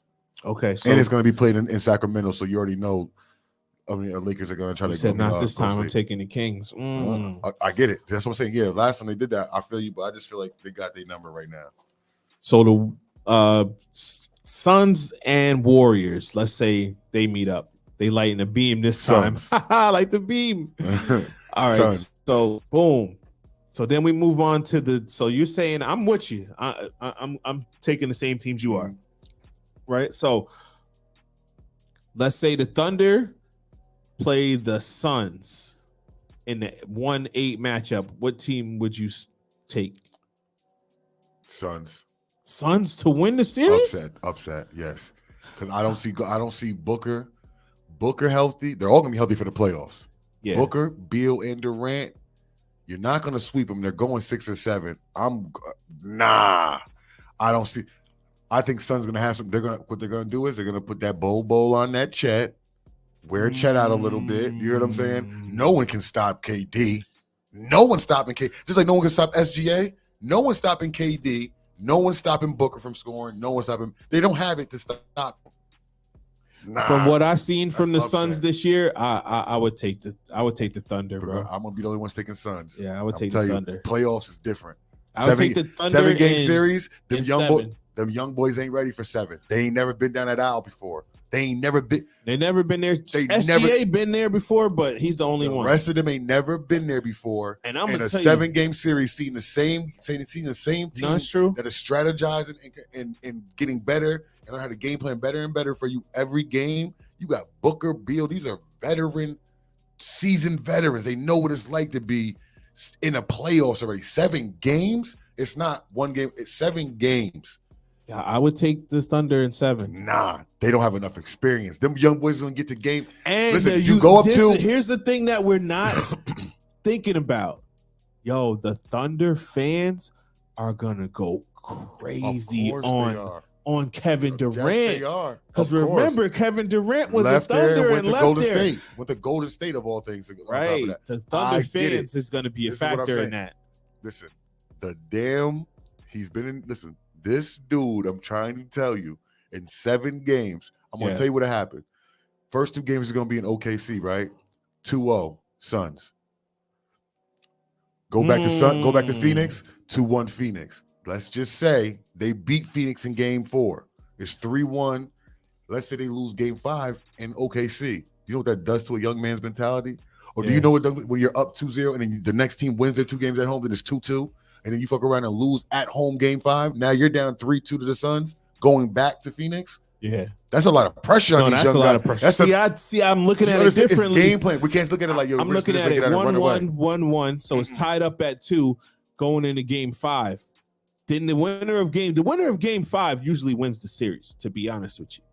Okay. So, and it's going to be played in Sacramento, so you already know. I mean, the Lakers are going to try to. Said not this time. I'm taking the Kings. I get it. That's what I'm saying. Yeah, last time they did that, I feel you, but I just feel like they got their number right now. So the Suns and Warriors. Let's say they meet up. They lighten a beam this time. I like the beam. All right. Suns. So boom. So then we move on to so you're saying I'm with you. I'm taking the same teams you are. Right. So let's say the Thunder play the Suns in the 1-8 matchup. What team would you take? Suns to win the series? Upset. Yes. Because I don't see Booker healthy. They're all gonna be healthy for the playoffs. Yeah. Booker, Beal, and Durant. You're not gonna sweep them. They're going 6 or 7. I don't see. I think Suns gonna have some. What they're gonna do is they're gonna put that bowl on that Chet, wear Chet out a little bit. You hear what I'm saying? No one can stop KD. No one's stopping KD. Just like no one can stop SGA. No one's stopping KD. No one's stopping Booker from scoring. No one's stopping. They don't have it to stop. From what I've seen from the Suns this year, I would take the Thunder, bro. I'm gonna be the only one taking Suns. Yeah, I would take the Thunder. Playoffs is different. I would take the Thunder. 7-game series. Them young boys ain't ready for 7. They ain't never been down that aisle before. They never been there. SGA been there before, but he's the only one. The rest of them ain't never been there before. And I'm gonna tell you, 7-game series, seeing the same team that's true. that is strategizing and getting better and learn how to game plan better and better for you every game. You got Booker, Beal. These are seasoned veterans. They know what it's like to be in the playoffs already. 7 games. It's not one game. It's 7 games. Yeah, I would take the Thunder in 7. Nah, they don't have enough experience. Them young boys gonna get the game. And listen, you go up to. Here's the thing that we're not thinking about. Yo, the Thunder fans are gonna go crazy on Kevin Durant. Yes, they are. Because remember, Kevin Durant was left a Thunder there, went and to left Golden there. State. Went to Golden State of all things. Right. The Thunder fans is going to be a factor in that. Listen, he's been in. Listen, this dude, I'm trying to tell you, in 7 games, I'm going to tell you what happened. First 2 games are going to be in OKC, right? 2-0 Suns. Go back to Phoenix, 2-1 Phoenix. Let's just say they beat Phoenix in game 4. It's 3-1. Let's say they lose game 5 in OKC. You know what that does to a young man's mentality? Or do you know what when you're up 2-0 and then the next team wins their 2 games at home, then it's 2-2, and then you fuck around and lose at home game 5? Now you're down 3-2 to the Suns, going back to Phoenix. Yeah. That's a lot of pressure on these young guys. That's a lot of pressure. I'm looking at it differently. It's game plan. We can't look at it like, I'm looking at it 1-1, so it's tied up at 2 going into game 5. Then the winner of game 5 usually wins the series, to be honest with you.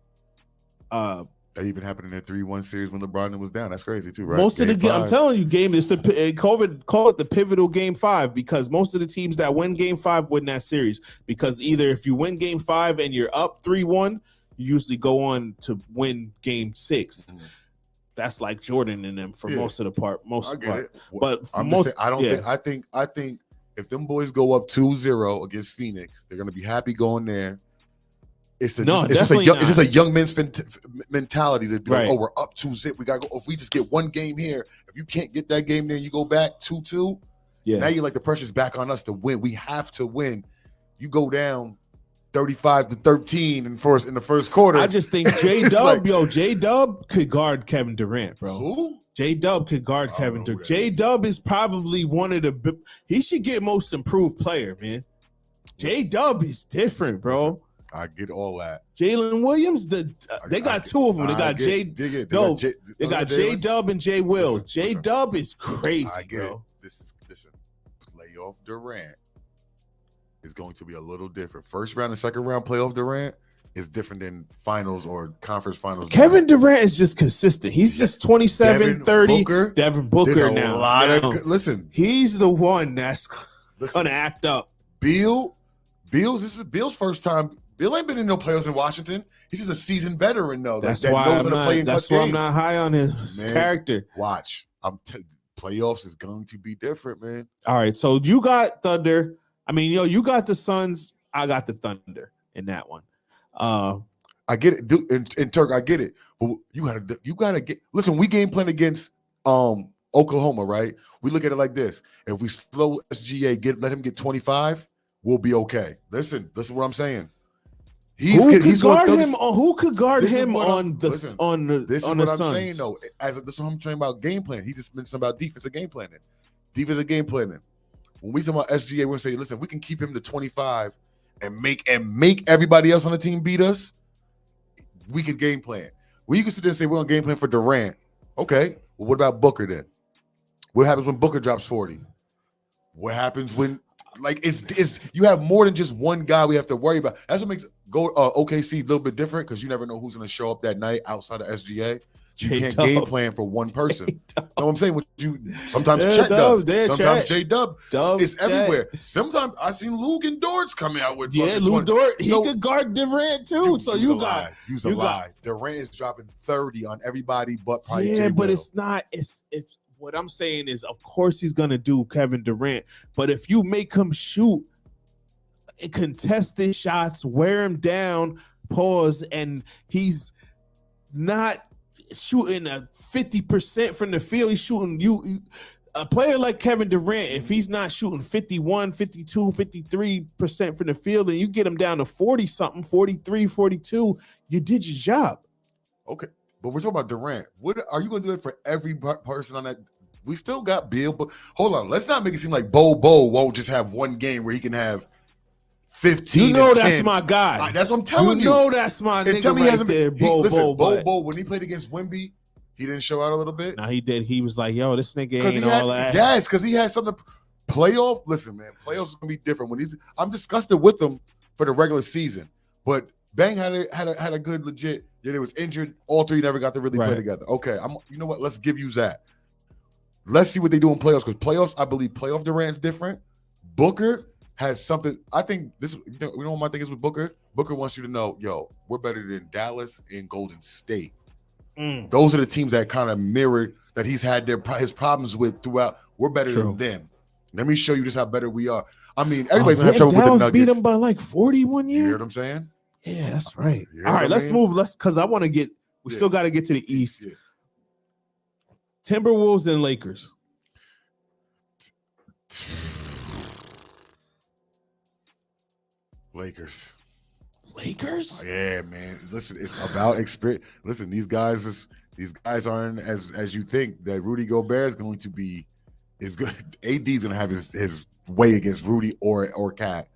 That even happened in their 3-1 series when LeBron was down. That's crazy too, right? Most of the game, I'm telling you, game is call it the pivotal game 5, because most of the teams that win game 5 win that series. Because either if you win game 5 and you're up 3-1, you usually go on to win game 6. Mm-hmm. That's like Jordan and them for most of the part. But I think if them boys go up 2-0 against Phoenix, they're gonna be happy going there. It's just a young man's mentality to be like, oh, we're up 2-0. We gotta go. If we just get one game here, if you can't get that game there, you go back 2-2. Yeah. Now you're like, the pressure's back on us to win. We have to win. You go down 35-13 in the first quarter. I just think J-Dub could guard Kevin Durant, bro. Who? J-Dub could guard Kevin Durant. J-Dub is probably one of the he should get most improved player, man. J-Dub is different, bro. I get all that. Jalen Williams, they got 2 of them. They got they got J-Dub and J. Will. J-Dub is crazy, I get bro. It. Listen. Playoff Durant is going to be a little different. First round and second round playoff Durant is different than finals or conference finals. Kevin Durant is just consistent. He's just 27, 30. Devin Booker now. Listen, he's the one that's gonna act up. This is Bill's first time. Bill ain't been in no playoffs in Washington. He's just a seasoned veteran, though. That's why I'm not high on his character. Watch, playoffs is going to be different, man. All right, so you got Thunder. I mean, you got the Suns. I got the Thunder in that one. I get it, dude. In Turk, I get it. But you gotta get. Listen, we game plan against Oklahoma, right? We look at it like this: if we slow SGA, let him get 25, we'll be okay. Listen what I'm saying. Who could guard him on the Suns? This is what I'm saying, though. This is what I'm saying about game plan. He just mentioned about defensive game planning. Defensive game planning. When we talk about SGA, we're gonna say, listen, we can keep him to 25 and make everybody else on the team beat us. We could game plan. When you can sit there and say we're gonna game plan for Durant, okay. Well, what about Booker then? What happens when Booker drops 40? What happens when it's you have more than just one guy we have to worry about. That's what makes OKC a little bit different, because you never know who's gonna show up that night outside of SGA. You can't game plan for one person. You know what I'm saying? Sometimes Chet does. Sometimes J-Dub. It's everywhere. Sometimes I seen Luke Dortz coming out with Luke Dort. He could guard Durant too. Use a lie. Durant is dropping 30 on everybody but probably J. But it's not. It's what I'm saying is, of course he's gonna do Kevin Durant, but if you make him shoot contested shots, wear him down, pause, and he's not shooting a 50% from the field. He's shooting a player like Kevin Durant. If he's not shooting 51, 52, 53% from the field, and you get him down to 40 something, 43, 42, you did your job. Okay. But we're talking about Durant. What are you going to do it for every person on that? We still got Bill, but hold on. Let's not make it seem like Bo won't just have one game where he can have 15. You know that's my guy. That's what I'm telling you. You know that's my nigga right there, Bo. Bo, when he played against Wemby, he didn't show out a little bit? No, he did. He was like, "Yo, this nigga ain't all that." Yes, because he had something. Playoff. Listen, man, playoffs is gonna be different. I'm disgusted with him for the regular season, but Bang had a good legit. Yeah, they was injured. All three never got to really play together. Okay, you know what? Let's give you that. Let's see what they do in playoffs, because playoffs, I believe playoff Durant's different. Booker has something. I think this. You know what my thing is with Booker? Booker wants you to know, yo, we're better than Dallas and Golden State. Those are the teams that kind of mirror that he's had his problems with throughout. We're better than them. Let me show you just how better we are. I mean, everybody's gonna have trouble with the Nuggets. Beat them by like 41 years. You hear what I'm saying? Yeah, that's right. All right, let's move. Because I want to get. We still got to get to the East. Yeah. Timberwolves and Lakers. Lakers. Yeah, man. Listen, it's about experience. Listen, these guys aren't as you think. That Rudy Gobert is going to be is good. AD is going to have his way against Rudy or Cat.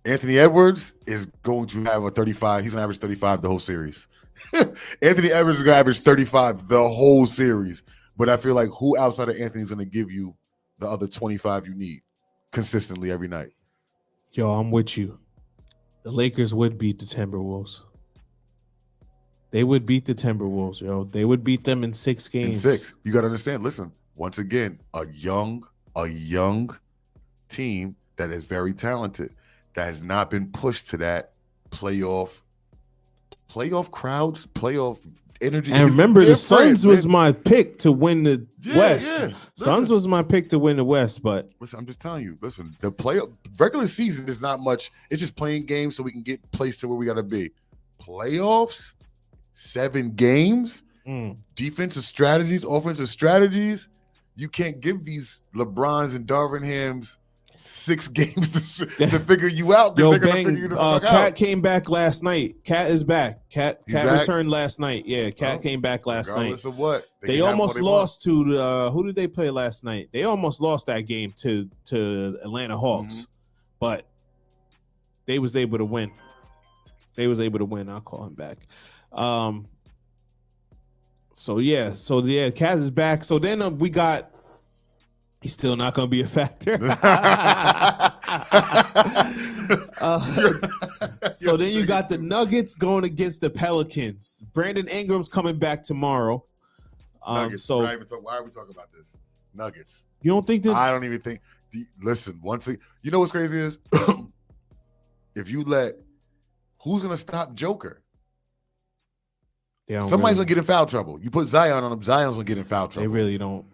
Anthony Edwards is going to have a 35. He's going to average 35 the whole series. Anthony Edwards is going to average 35 the whole series. But I feel like who outside of Anthony is going to give you the other 25 you need consistently every night? Yo, I'm with you. The Lakers would beat the Timberwolves. They would beat the Timberwolves, yo. They would beat them in 6 games. In 6. You got to understand. Listen, once again, a young team that is very talented, that has not been pushed to that playoff crowds, playoff energy. And remember, the Suns was my pick to win the West. Yeah. Suns was my pick to win the West, but listen, I'm just telling you. Listen, the regular season is not much. It's just playing games so we can get placed to where we got to be. Playoffs, 7 games, defensive strategies, offensive strategies. You can't give these LeBrons and Darvin Hams 6 games to figure you out. Yo, Bang, Cat came back last night. Cat is back. Cat returned last night. Yeah, Cat came back last night. Regardless of what. They almost lost to the who did they play last night? They almost lost that game to Atlanta Hawks. But they was able to win. I'll call him back. So Cat is back. So then we got. He's still not going to be a factor. So then you got the Nuggets going against the Pelicans. Brandon Ingram's coming back tomorrow. Nuggets. Why are we talking about this? Nuggets. You don't think that? I don't even think. Listen, you know what's crazy is if you who's going to stop Joker? Somebody's going to get in foul trouble. You put Zion on him, Zion's going to get in foul trouble. They really don't.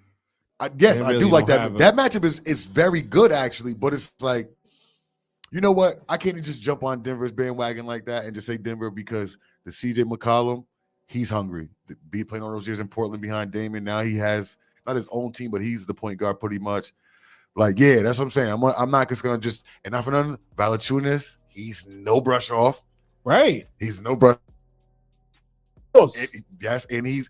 I do like that. That matchup is very good, actually, but it's like, you know what? I can't just jump on Denver's bandwagon like that and just say Denver because the CJ McCollum, he's hungry. Be playing all those years in Portland behind Damon. Now he has not his own team, but he's the point guard pretty much. Like, yeah, that's what I'm saying. I'm not just going to just, and not for nothing, Valanciunas, he's no brush off. Right. He's no brush. Yes, and he's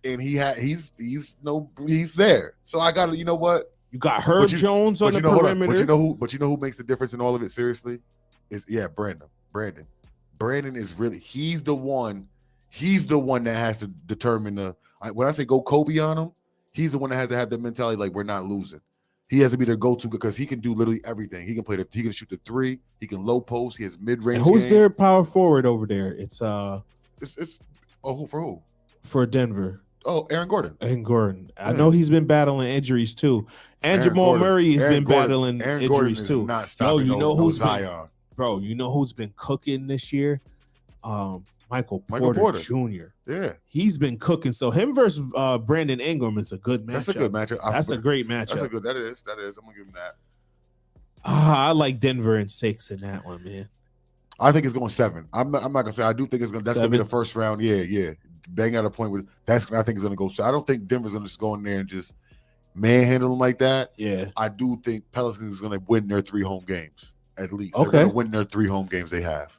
there. So I got to, you know what? You got Herb Jones on the perimeter. But you know who makes the difference in all of it? Seriously, is Brandon. Brandon is really he's the one that has to determine when I say go Kobe on him, he's the one that has to have that mentality like we're not losing. He has to be their go-to because he can do literally everything. He can he can shoot the 3, he can low post, he has mid-range. And who's their power forward over there? It's for who? For Denver. Oh, Aaron Gordon. I know he's been battling injuries too. And Jamal Murray has been battling injuries too. You know who's been cooking this year? Michael Porter Jr. Yeah. He's been cooking. So him versus Brandon Ingram is a good matchup. That's a good matchup. That's a great matchup. That is. I'm gonna give him that. I like Denver in 6 in that one, man. I think it's going 7. I'm not gonna say I do think that's gonna be the first round. Yeah. Bang at a point with I think it's gonna go. So I don't think Denver's gonna just go in there and just manhandle them like that. Yeah. I do think Pelicans is gonna win their 3 home games at least. Okay. They're gonna win their 3 home games they have.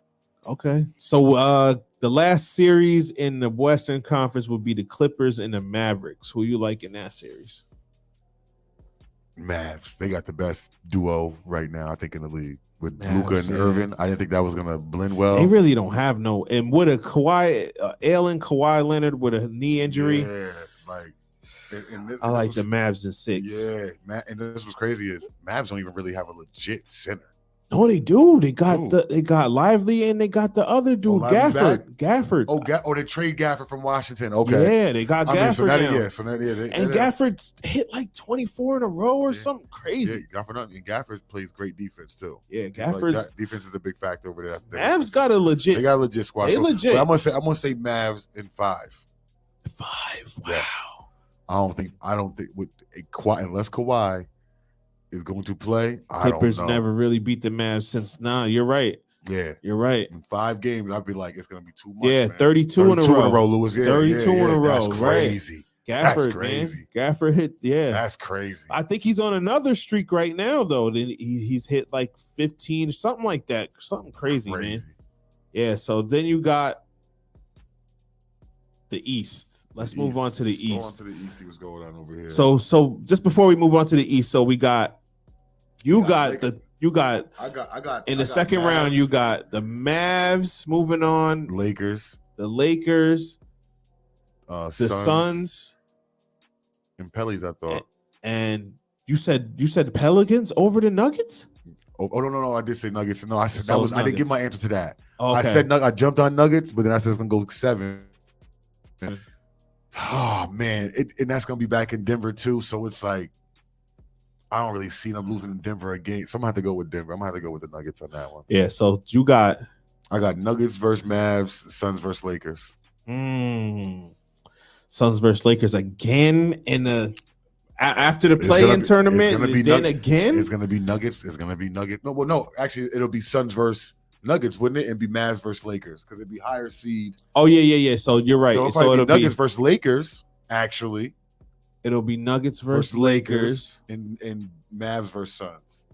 Okay. So the last series in the Western Conference would be the Clippers and the Mavericks. Who you like in that series? Mavs. They got the best duo right now, I think, in the league. With Luka and Irvin, I didn't think that was going to blend well. They really don't have no. And with a ailing Kawhi Leonard with a knee injury, Like, I like the Mavs in 6. Yeah, and this was crazy is Mavs don't even really have a legit center. No, they do. They got Lively and they got the other dude, Gafford. They trade Gafford from Washington. Okay, yeah, they got Gafford now. And Gafford hit like 24 in a row or something crazy. Yeah, Gafford plays great defense too. Yeah, Gafford's defense is a big factor over there. Mavs got a legit. They got a legit squad. They legit. I'm gonna say Mavs in 5. 5. Wow. Yeah. I don't think with unless Kawhi is going to play. Clippers I don't know. never really beat the Mavs since. You're right. Yeah, you're right. In 5 games, I'd be like, it's gonna be too much. Yeah, man. 32 in a row, Lewis. Yeah, 32 in a row. That's crazy. Right. That's Gafford, crazy. man. Gafford hit. Yeah, that's crazy. I think he's on another streak right now, though. Then he's hit like 15, something like that. Something crazy, man. Yeah. So then you got the East. Let's move on to the East. Go on to the East. See what's going on over here. So just before we move on to the East, so we got I got in the second round. You got the Mavs moving on. The Lakers, the Suns, and Pellies. I thought. And you said the Pelicans over the Nuggets. Oh no! I did say Nuggets. No, I said So I didn't give my answer to that. Okay. I said I jumped on Nuggets, but then I said it's gonna go 7. Oh man, and that's gonna be back in Denver too. So it's like I don't really see them losing in Denver again. So I'm gonna have to go with Denver. I'm gonna have to go with the Nuggets on that one. Yeah. So I got Nuggets versus Mavs, Suns versus Lakers. Suns versus Lakers again in the after the play-in tournament. Again, it's gonna be Nuggets. It's gonna be Nuggets. No, actually, it'll be Suns versus Nuggets, wouldn't it? And be Mavs versus Lakers because it'd be higher seed. Oh yeah. So you're right. So it'll be Nuggets versus Lakers. Actually, it'll be Nuggets versus Lakers and Mavs versus Suns.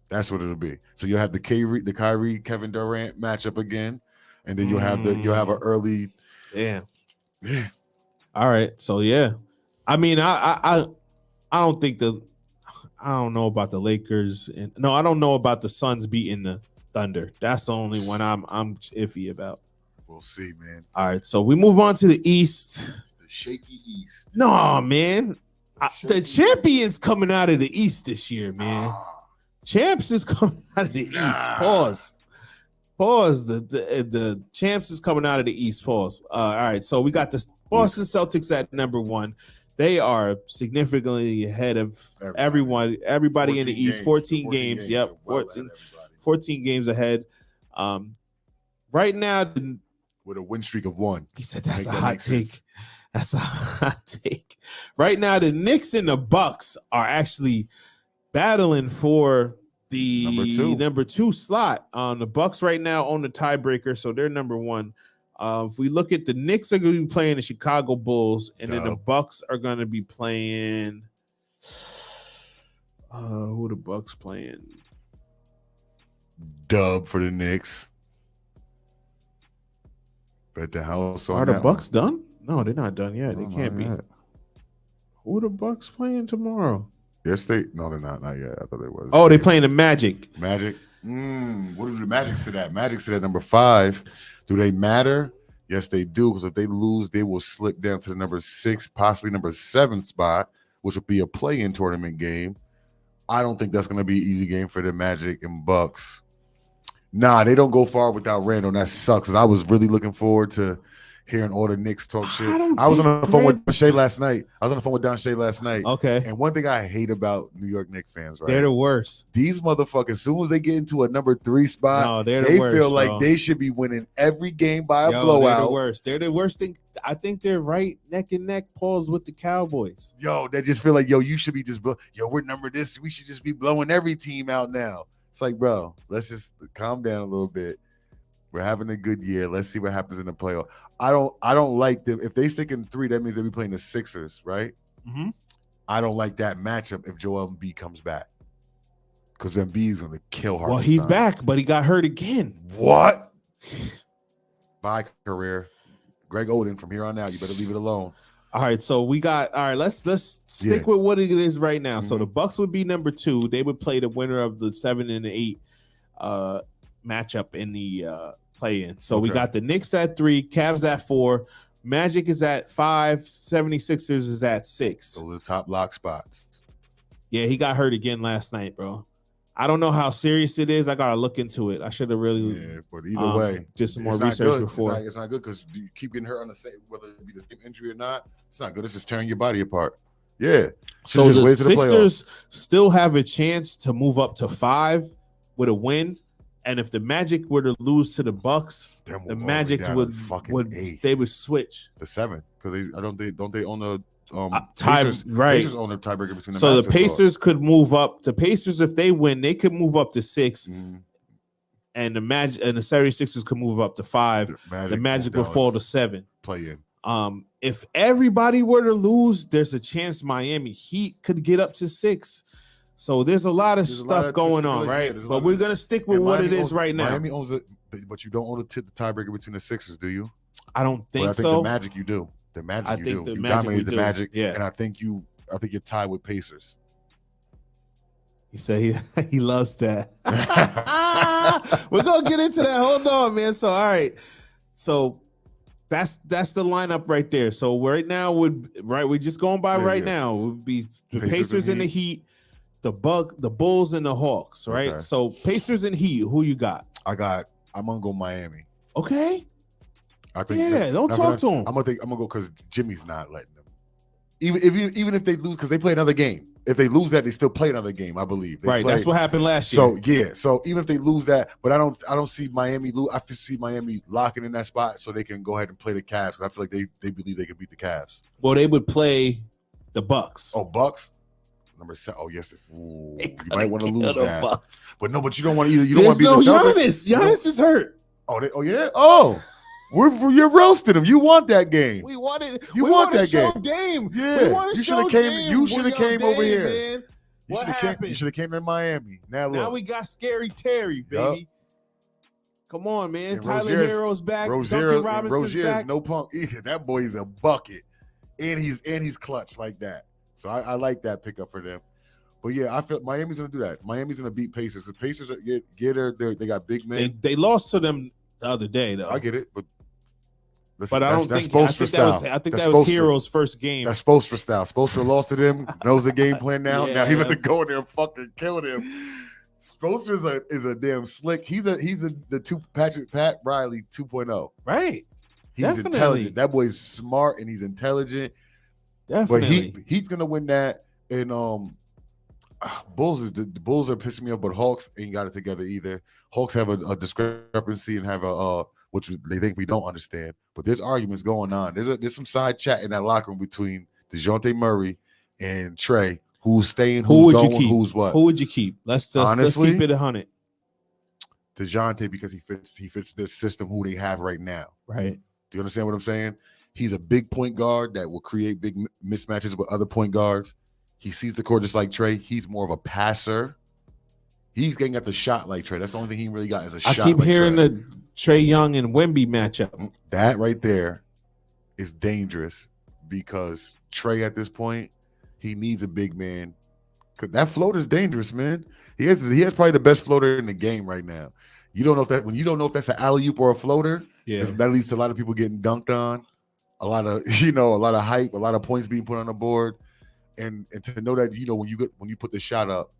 That's what it'll be. So you'll have the Kyrie, Kevin Durant matchup again, and then you'll have an early. Yeah. All right. So yeah, I mean, I don't think I don't know about the Lakers and I don't know about the Suns beating the Thunder. That's the only one I'm iffy about. We'll see, man. All right, so we move on to the East. The shaky East. No, man. The champions coming out of the East this year, man. Champs is coming out of the East. Pause. The champs is coming out of the East. Pause. All right, so we got the Boston Celtics at number 1. They are significantly ahead of everybody in the East. 14 games. Yep. 14 games ahead. Right now, with a win streak of 1. He said that's a hot take. That's a hot take. Right now, the Knicks and the Bucks are actually battling for the number 2 slot. The Bucks right now own the tiebreaker, so they're number 1. If we look at the Knicks are going to be playing the Chicago Bulls, and then the Bucks are going to be playing. Who the Bucks playing? Dub for the Knicks. Bet the house on Are the Bucks done? No, they're not done yet. They can't be. Who are the Bucks playing tomorrow? Yes, they're not yet. I thought they was. Oh, they're playing the Magic. Magic. What do the Magic sit at? Magic sit at number 5. Do they matter? Yes, they do. Because if they lose, they will slip down to the number 6, possibly number 7 spot, which will be a play-in tournament game. I don't think that's going to be an easy game for the Magic and Bucks. Nah, they don't go far without Randall, and that sucks. Because I was really looking forward to hearing all the Knicks talk shit. I was on the phone with Don Shea last night. Okay. And one thing I hate about New York Knicks fans, right? They're the worst. These motherfuckers, as soon as they get into a number 3 spot, they feel like they should be winning every game by a blowout. They're the worst. They're the worst thing. I think they're right neck and neck pause with the Cowboys. They just feel like, you should be just, we're number this. We should just be blowing every team out now. It's like, bro, let's just calm down a little bit. We're having a good year. Let's see what happens in the playoff. I don't like them. If they stick in 3, that means they'll be playing the Sixers, right? Mm-hmm. I don't like that matchup if Joel Embiid comes back. Because Embiid's going to kill Harden. Well, he's back, but he got hurt again. What? Bye, career. Greg Oden, from here on out, you better leave it alone. All right, so let's stick with what it is right now. Mm-hmm. So the Bucks would be number 2. They would play the winner of the 7 and 8 matchup in the play-in. So we got the Knicks at 3, Cavs at 4, Magic is at 5. 76ers is at 6. Those are the top lock spots. Yeah, he got hurt again last night, bro. I don't know how serious it is. I gotta look into it. I should have really, but either way, just some more it's not research good. before. It's not good because you keep getting hurt on the same, whether it be the same injury or not. It's not good. It's just tearing your body apart. Yeah. So just the wait to the Sixers still have a chance to move up to 5 with a win, and if the Magic were to lose to the Bucks, the Magic would they would switch the 7 because don't they own the tie, Pacers, right? Pacers own the tiebreaker between the so Magic the Pacers could move up. The Pacers, if they win, they could move up to 6, and the Magic and the 76ers could move up to 5. The Magic would fall to 7. Play in. If everybody were to lose, there's a chance Miami Heat could get up to 6. So there's a lot of stuff going on, right? But we're gonna stick with what it is right now. Miami owns it, but you don't own the tiebreaker between the Sixers, do you? I don't think I think so. the Magic you do. The Magic you do. You dominate the Magic, and I think you're tied with Pacers. He said he loves that. We're gonna get into that. Hold on, man. So all right, so that's the lineup right there. So right now we're just going by now would be the Pacers and the Heat, the Bulls and the Hawks, right? Okay. So Pacers and Heat, who you got? I'm gonna go Miami. Okay. I think don't talk to him. I'm gonna go because Jimmy's not letting them. Even if they lose, because they play another game. If they lose that, they still play another game. I believe. That's what happened last year. So even if they lose that, but I don't see Miami lose. I see Miami locking in that spot so they can go ahead and play the Cavs. Because I feel like they believe they can beat the Cavs. Well, they would play the Bucks. Oh, Bucks. Number 7. Oh, yes. Ooh, you might want to lose that. Bucks. But no, but you don't want to either. You don't want to be the Giannis. Giannis is hurt. Oh, yeah. Oh. You're roasting him. You want that game. We wanted. You we want want that game. Yeah. You should have came. You should have came over here. Man. What happened? You should have came to Miami. Now we got Scary Terry, baby. Yep. Come on, man. And Tyler Hero's back. Duncan Robinson's back. No punk. That boy's a bucket, and he's clutch like that. So I like that pickup for them. But yeah, I feel Miami's gonna do that. Miami's gonna beat Pacers. The Pacers they got big men. They lost to them the other day, though. I get it, but I don't think that was Hero's first game. That's Spoelstra style. Spoelstra lost to them, knows the game plan now. Now he let to go in there and fucking kill them. Spoelstra is a damn slick. He's the Pat Riley 2.0. Right. He's intelligent. That boy's smart and he's intelligent. Definitely. But he's gonna win that. And Bulls are pissing me off, but Hawks ain't got it together either. Hawks have a discrepancy and have which they think we don't understand. But there's arguments going on. There's some side chat in that locker room between DeJounte Murray and Trey. Who's staying? Who's going? Who's what? Who would you keep? Let's keep it 100. DeJounte, because he fits their system. Who they have right now. Right. Do you understand what I'm saying? He's a big point guard that will create big mismatches with other point guards. He sees the court just like Trey. He's more of a passer. He's getting at the shot like Trey. That's the only thing he really got is a shot. I keep hearing the Trey Young and Wemby matchup. That right there is dangerous because Trey at this point, he needs a big man. Cause that floater is dangerous, man. He has probably the best floater in the game right now. You don't know if that's an alley-oop or a floater. Yeah, that leads to a lot of people getting dunked on, a lot of hype, a lot of points being put on the board, and to know that when you put the shot up,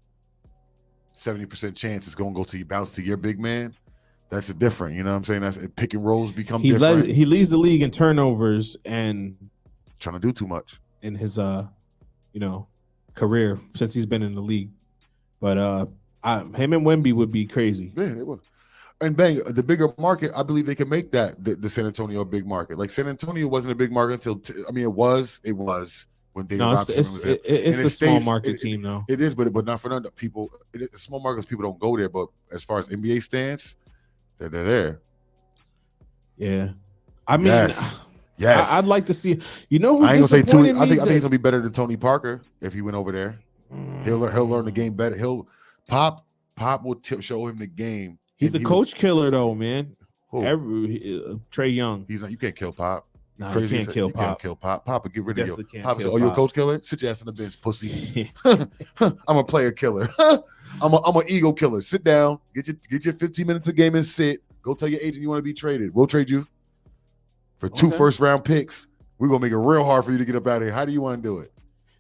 70% chance it's gonna go to you, bounce to your big man. That's a different. You know what I'm saying? That's pick and rolls become different. He leads the league in turnovers and trying to do too much in his career since he's been in the league. But him and Wemby would be crazy. Yeah, it would. And bang, the bigger market, I believe they can make that the San Antonio a big market. Like San Antonio wasn't a big market until it was when David Robinson was there. It's a small market team though. It is, but not for none people. Small markets, people don't go there. But as far as NBA stands, they're there. Yeah, I mean, yes. I'd like to see. You know who I ain't gonna say Tony. I think he's gonna be better than Tony Parker if he went over there. He'll learn the game better. Pop will show him the game. He's a coach killer though, man. Trey Young. You can't kill Pop. Nah, you can't kill Pop. Can't kill Pop. Pop will get rid of you. Pop said, you a coach killer? Sit your ass on the bench, pussy. I'm a player killer. I'm an ego killer. Sit down. Get your 15 minutes a game and sit. Go tell your agent you want to be traded. We'll trade you for 2 Okay. first-round picks. We're gonna make it real hard for you to get up out of here. How do you want to do it?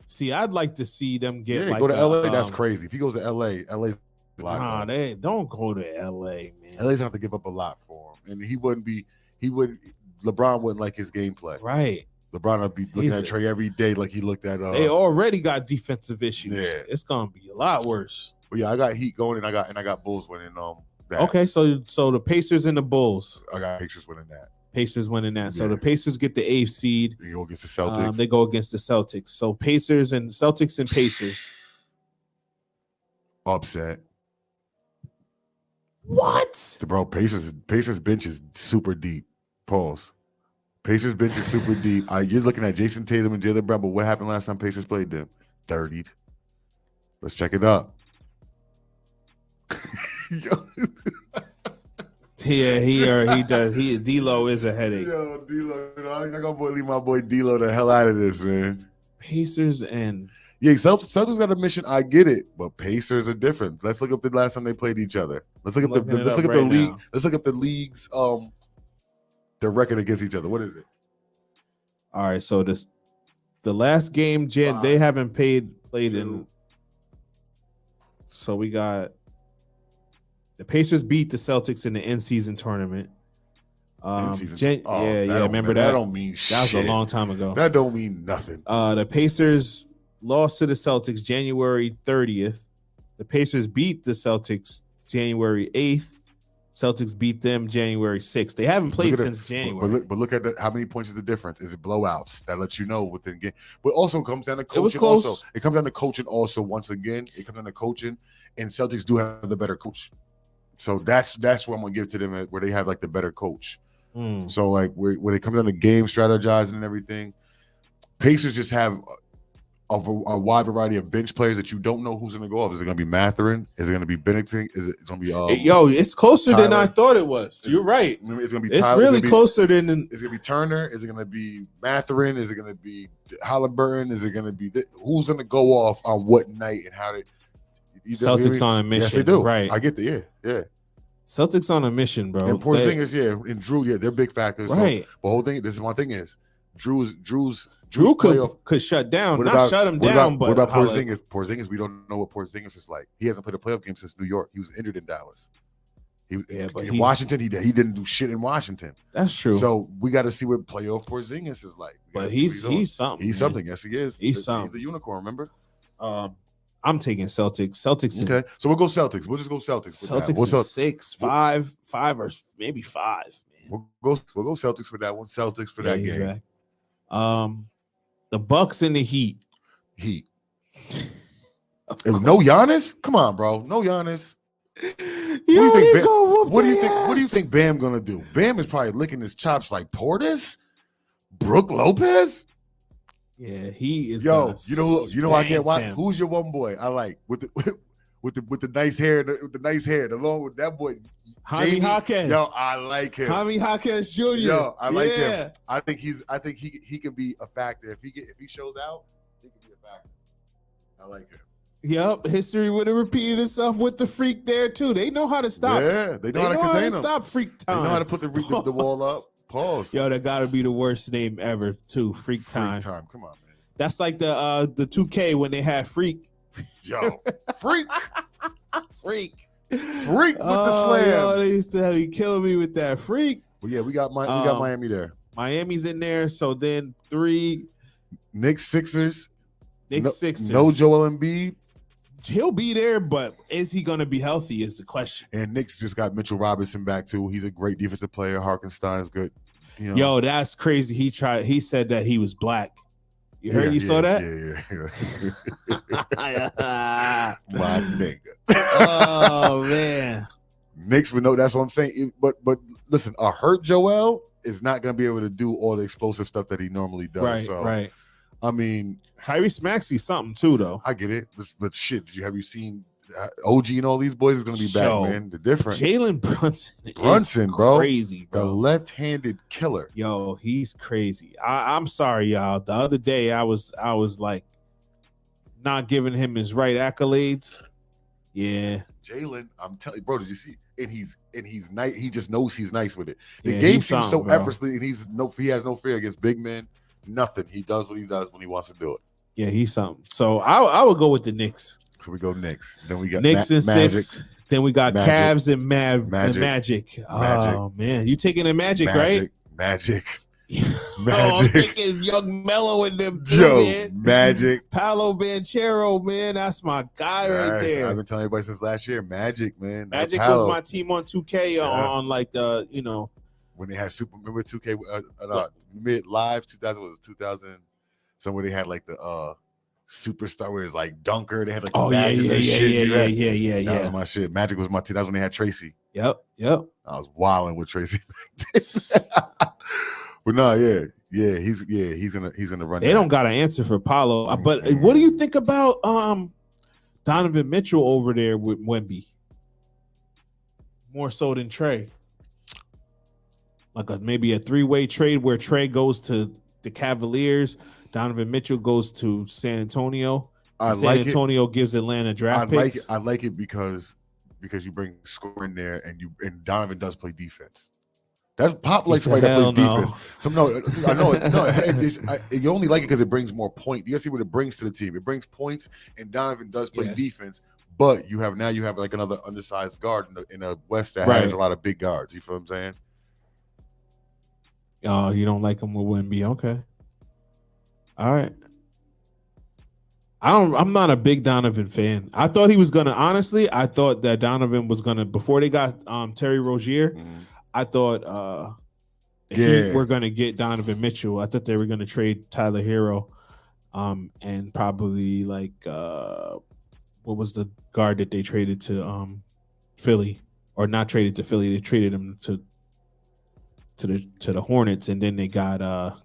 See, I'd like to see them get like go to LA. That's crazy. If he goes to LA's a lot. Nah, they don't go to LA, man. LA's gonna have to give up a lot for him, and LeBron wouldn't like his gameplay. Right. LeBron would be looking at Trey every day like he looked at. They already got defensive issues. Yeah. It's gonna be a lot worse. But yeah, I got Heat going, and I got Bulls winning. That. Okay, so the Pacers and the Bulls. I got Pacers winning that. Pacers winning that. So Yeah. the Pacers get the 8th seed. They go against the Celtics. They go against the Celtics. So Pacers and Celtics and Pacers. Upset. What? Bro, Pacers bench is super deep. Pause. Pacers bench is super deep. You're looking at Jason Tatum and Jaylen Brown, but what happened last time Pacers played them? 30'd. Let's check it up. Yeah, he does. D-Lo is a headache. Yo, D-Lo, I'm gonna leave my boy D-Lo the hell out of this, man. Pacers and Celtics got a mission. I get it, but Pacers are different. Let's look up the last time they played each other. Let's look up the league. Now. Let's look up the league's their record against each other. What is it? All right, so the last game they haven't played in. So we got the Pacers beat the Celtics in the in-season tournament. Remember that? That don't mean shit. That was a long time ago. That don't mean nothing. The Pacers lost to the Celtics January 30th. The Pacers beat the Celtics January 8th. Celtics beat them January 6th. They haven't played since January. But look at how many points is the difference? Is it blowouts? That lets you know within game. But also comes down to coaching. It was close. Also, it comes down to coaching. Also, once again, it comes down to coaching, and Celtics do have the better coach. So that's what I'm gonna give to them, where they have like the better coach. So like when it comes down to game strategizing and everything, Pacers just have a wide variety of bench players that you don't know who's going to go off. Is it going to be Mathurin? Is it going to be Bennington? Is it going to be it's closer than I thought it was. You're right. It's going to be. It's really closer than. Is it going to be Turner? Is it going to be Mathurin? Is it going to be Halliburton? Is it going to be who's going to go off on what night and how to? Celtics on a mission. Yes, they do. Right. I get the yeah. Celtics on a mission, bro. And Porzingis, and Drew, they're big factors. Right. So the whole thing. This is one thing is Drew could shut down, shut him down. But what about Porzingis? Porzingis, we don't know what Porzingis is like. He hasn't played a playoff game since New York. He was injured in Dallas. In Washington, he didn't do shit in Washington. That's true. So we got to see what playoff Porzingis is like. But he's something. He's something. Yes, he is. He's something. He's the unicorn. Remember? I'm taking Celtics. Celtics. Okay, so we'll go Celtics. We'll just go Celtics. Celtics is 6, 5, or maybe 5. Man. We'll go Celtics for that one. Celtics for that game. Right. The Bucks and the Heat. No Giannis? Come on, bro. No Giannis. What do you think Bam gonna do? Bam is probably licking his chops like Portis, Brook Lopez. Yeah, he is. Yo, you know I can't watch. Who's your one boy I like with the nice hair, along with that boy, Jaime Jaquez. Yo, I like him. Jaime Jaquez Jr. Yo, I like him. I think he can be a factor if he shows out. He can be a factor. I like him. Yep, history would have repeated itself with the Freak there too. They know how to stop. Yeah, they know how to contain him. Stop Freak time. They know how to put the wall up. Pause. Yo, that gotta be the worst name ever too. Freak time. Freak time. Come on, man. That's like the 2K when they had Freak. Yo, Freak. Freak with the slam. Yo, they used to be killing me with that Freak. Well, yeah, we got Miami there. Miami's in there. So then 3 Knicks Sixers. Sixers. No Joel Embiid. He'll be there, but is he going to be healthy is the question. And Knicks just got Mitchell Robinson back too. He's a great defensive player. Harkenstein is good. Yo, that's crazy. He said that he was black. You heard? Saw that? Yeah. My nigga. Oh man. Knicks would know. That's what I'm saying. But listen, a hurt Joel is not going to be able to do all the explosive stuff that he normally does. Right. I mean, Tyrese Maxey's something too, though. I get it, but shit, have you seen OG and all these boys is going to be back, man? The difference. Jalen Brunson, bro, crazy, bro. The left-handed killer. Yo, he's crazy. I'm sorry, y'all. The other day, I was like not giving him his right accolades. Yeah. Jalen, I'm telling you, bro, did you see? And he's nice. He just knows he's nice with it. The Yeah, game he's seems so something, bro. effortlessly, and he has no fear against big men. Nothing. He does what he does when he wants to do it. Yeah, he's something. So I would go with the Knicks. So we go Knicks. Then we got Knicks and Magic. 6. Then we got Magic. Cavs and Magic. Magic. Oh man, you taking the Magic, right? Magic. Oh, I'm Magic. thinking Young Mello and them too, Yo, man. Magic. Paolo Banchero, man, that's my guy right Nice. there. I've been telling everybody since last year. Magic, man. Magic Paolo. was my team on 2K on like you know, when they had remember 2K mid live 2000 somewhere they had like the superstar where it's like dunker. They had like oh yeah, badges and shit. That yeah. was my shit. Magic was my team. That's when they had Tracy. Yep. I was wilding with Tracy. But no, he's in the run. They don't got an answer for Paolo. But what do you think about Donovan Mitchell over there with Wemby? More so than Trey. Like maybe a 3-way trade where Trey goes to the Cavaliers, Donovan Mitchell goes to San Antonio. San Antonio gives Atlanta draft picks. I like it because you bring scoring there and Donovan does play defense. That's Pop likes somebody that plays defense. So you only like it because it brings more points. You gotta see what it brings to the team. It brings points, and Donovan does play defense. But you have like another undersized guard in the West that has a lot of big guards. You feel what I'm saying? Oh, you don't like him with Wemby? Okay. All right. I'm not a big Donovan fan. I thought he was gonna. Honestly, I thought that Donovan was gonna before they got Terry Rozier. I thought we're gonna get Donovan Mitchell. I thought they were gonna trade Tyler Hero, and probably like what was the guard that they traded to Philly, or not traded to Philly? They traded him to the Hornets, and then they got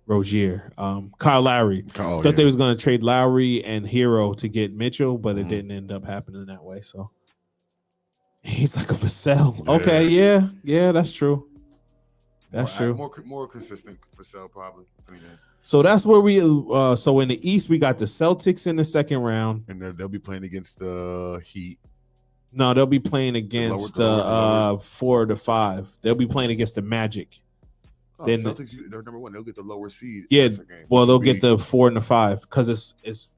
Rozier, Kyle Lowry. Thought they was gonna trade Lowry and Hero to get Mitchell, but it didn't end up happening that way. So. He's like a Vassell. Yeah. Okay, yeah, that's true. That's true. More consistent Vassell probably. So that's where we. So in the East, we got the Celtics in the second round, and they'll be playing against the Heat. No, they'll be playing against the 4 to 5. They'll be playing against the Magic. Then Celtics, they're number 1. They'll get the lower seed. Yeah, well, they'll get the 4 and the 5 because it's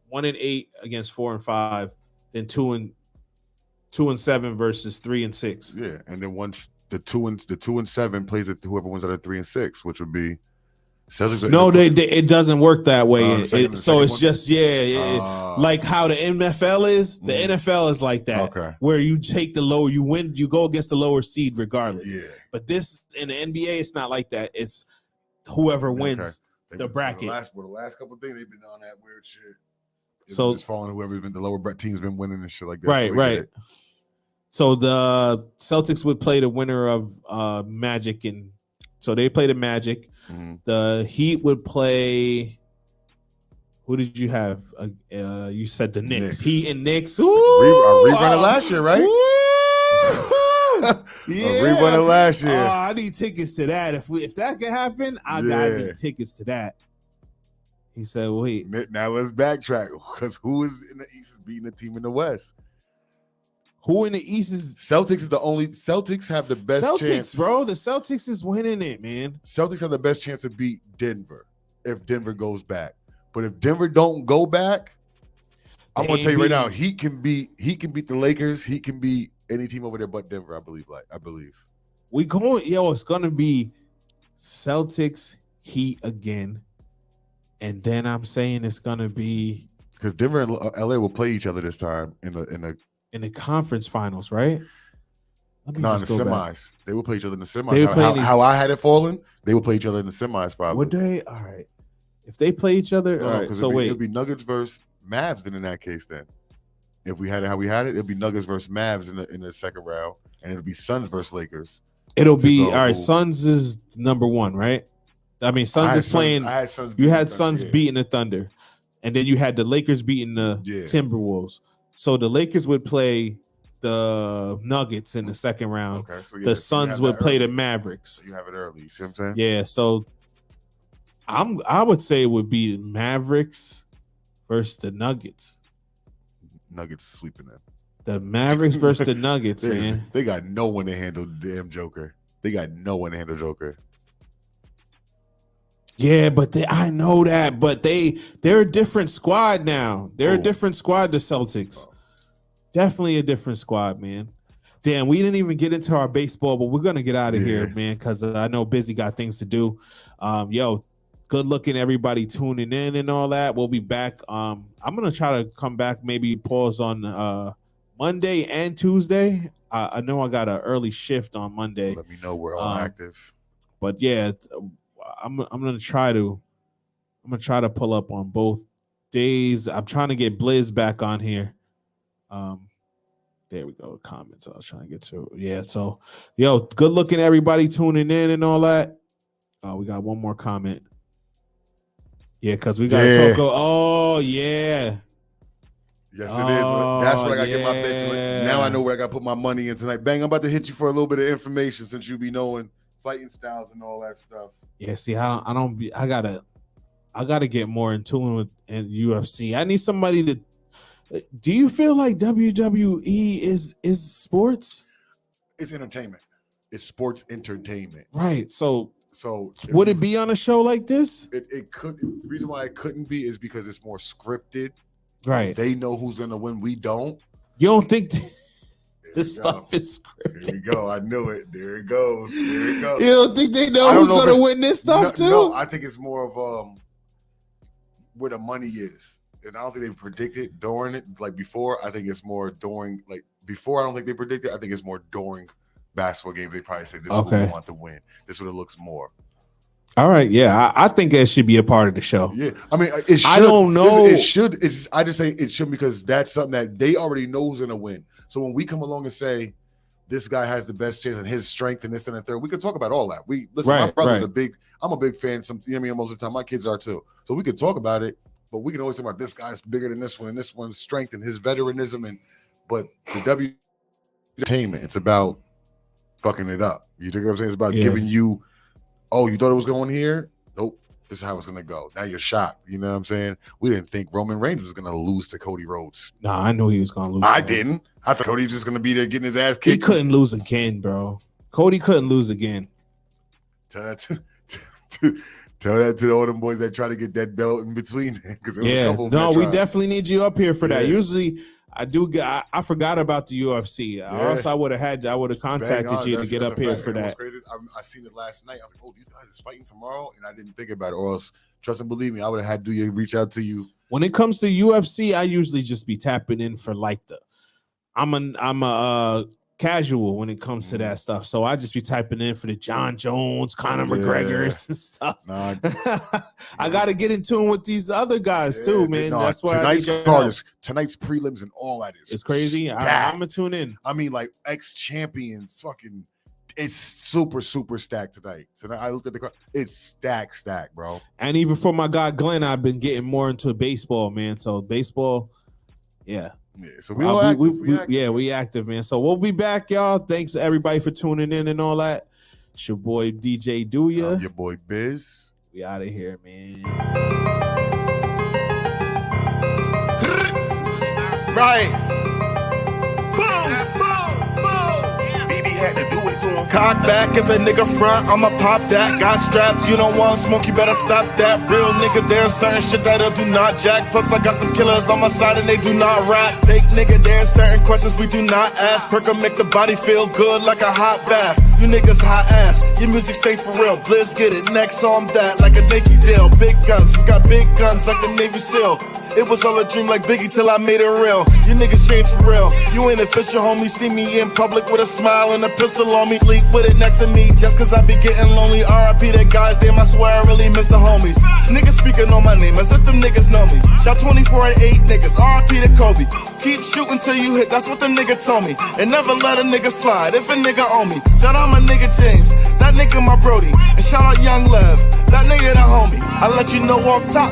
1 and 8 against 4 and 5, then 2 and 7 versus 3 and 6. Yeah, and then once the 2 and 7 plays it, whoever wins out of 3 and 6, which would be Celtics. No, it doesn't work that way. So it's just like how the NFL is. The NFL is like that, where you take the lower, you win, you go against the lower seed regardless. Yeah. But this in the NBA, it's not like that. It's whoever wins the bracket. The last couple of things they've been on that weird shit. So just following whoever's been the lower team's been winning and shit like that. Right. So the Celtics would play the winner of Magic, and so they play the Magic. The Heat would play. Who did you have? You said the Knicks. Heat and Knicks. Ooh, rerun of last year, right? Yeah, rerun of last year. I need tickets to that. If that can happen, I got tickets to that. He said, "Wait, now let's backtrack because who is in the East is beating the team in the West? Who in the East is Celtics is the only Celtics have the best chance, bro. The Celtics is winning it, man. Celtics have the best chance to beat Denver if Denver goes back. But if Denver don't go back, I'm gonna tell you right now, he can beat the Lakers. He can beat any team over there but Denver. I believe. We going, it's gonna be Celtics Heat again, and then I'm saying it's gonna be because Denver and LA will play each other this time in the conference finals, right? No, in the semis. They will play each other in the semis. How I had it fallen, they will play each other in the semis probably. Would they? All right. If they play each other, all right. So it'll be Nuggets versus Mavs then in that case then. If we had it how we had it, it'll be Nuggets versus Mavs in the second round, and it'll be Suns versus Lakers. It'll be all right. Suns is number 1, right? I mean, Suns is playing. You had Suns beating the Thunder, and then you had the Lakers beating the Timberwolves. So the Lakers would play the Nuggets in the second round. Okay, so the Suns would play the Mavericks. So you have it early. You see what I'm saying? Yeah. So I would say it would be Mavericks versus the Nuggets. Nuggets sweeping them. The Mavericks versus the Nuggets, man. They got no one to handle damn Joker. They got no one to handle Joker. Yeah, but I know that, but they're a different squad now. They're a different squad, the Celtics. Definitely a different squad, man. Damn, we didn't even get into our baseball, but we're gonna get out of here, man, because I know Busy got things to do. Yo, good looking, everybody tuning in and all that. We'll be back. I'm gonna try to come back, maybe pause on Monday and Tuesday. I know I got an early shift on Monday. Let me know we're all active. But yeah, I'm gonna try to pull up on both days. I'm trying to get Blizz back on here. There we go. Comments I was trying to get to. Yeah, so yo, good looking everybody tuning in and all that. We got one more comment. Yeah, because we gotta talk. Oh yeah. Yes, it is. That's where I gotta get my bet tonight. Now I know where I gotta put my money in tonight. Bang, I'm about to hit you for a little bit of information since you be knowing fighting styles and all that stuff. Yeah, see, I gotta get more in tune with UFC. I need somebody to. Do you feel like WWE is sports? It's entertainment. It's sports entertainment. Right. So would it be on a show like this? It could. The reason why it couldn't be is because it's more scripted. Right. They know who's gonna win. We don't. You don't think this stuff is scripted? There you go. I knew it. There it goes. There it goes. You don't think they know who's gonna win this stuff too? No, I think it's more of where the money is. And I don't think they predicted during it, like before. I think it's more during, like before. I don't think they predicted. I think it's more during basketball games. They probably say this is what we want to win. This is what it looks more. All right, yeah, I think it should be a part of the show. Yeah, I mean, it should. I don't know. It should. I just say it should because that's something that they already know who's gonna win. So when we come along and say this guy has the best chance and his strength and this and the third, we can talk about all that. We listen. My brother's I'm a big fan. Most of the time, my kids are too. So we could talk about it. But we can always talk about this guy's bigger than this one, and this one's strength and his veteranism. But the entertainment, it's about fucking it up. You think what I'm saying? It's about giving you, you thought it was going here? Nope. This is how it's gonna go. Now you're shocked. You know what I'm saying? We didn't think Roman Reigns was gonna lose to Cody Rhodes. Nah, I knew he was gonna lose. I didn't. I thought Cody's just gonna be there getting his ass kicked. He couldn't lose again, bro. Cody couldn't lose again. Tell that to all them boys that try to get that belt in between. We definitely need you up here for that. Usually, I forgot about the UFC. Or else I would have contacted you to get up here for that. Crazy. I seen it last night. I was like, these guys is fighting tomorrow, and I didn't think about it. Or else, trust and believe me, I would have had to reach out to you. When it comes to UFC, I usually just be tapping in for like I'm a casual when it comes to that stuff. So I just be typing in for the John Jones, Conor McGregor's and stuff. I got to get in tune with these other guys too, man. That's why tonight's prelims and all that is. It's crazy. I'm gonna tune in. I mean, like ex-champion, fucking, it's super, super stacked tonight. Tonight I looked at the card. It's stacked, bro. And even for my guy Glenn, I've been getting more into baseball, man. So baseball, yeah. Yeah, so we active, man. So we'll be back, y'all. Thanks to everybody for tuning in and all that. It's your boy DJ Douya. Your boy Biz. We out of here, man. Right. Boom, boom, boom. BB had to do it to him. Cock back if a nigga front, I'ma pop that. Got straps, you don't want smoke, you better stop that. Real nigga, there's certain shit that'll do not jack. Plus I got some killers on my side and they do not rap. Fake nigga, there's certain questions we do not ask. Perka make the body feel good like a hot bath. You niggas hot ass, your music stays for real. Blizz get it, next on that like a Nike deal. Big guns, we got big guns like the Navy SEAL. It was all a dream like Biggie till I made it real. You niggas changed for real. You ain't official, homie. See me in public with a smile and a pistol on me. Sleep with it next to me just cause I be getting lonely. RIP that guy's name, I swear I really miss the homies. Niggas speaking on my name as if them niggas know me. Shot 24 at 8 niggas, RIP to Kobe. Keep shooting till you hit, that's what the nigga told me. And never let a nigga slide if a nigga owe me. Shout out my nigga James, that nigga my Brody. And shout out Young Lev, that nigga the homie. I let you know off top.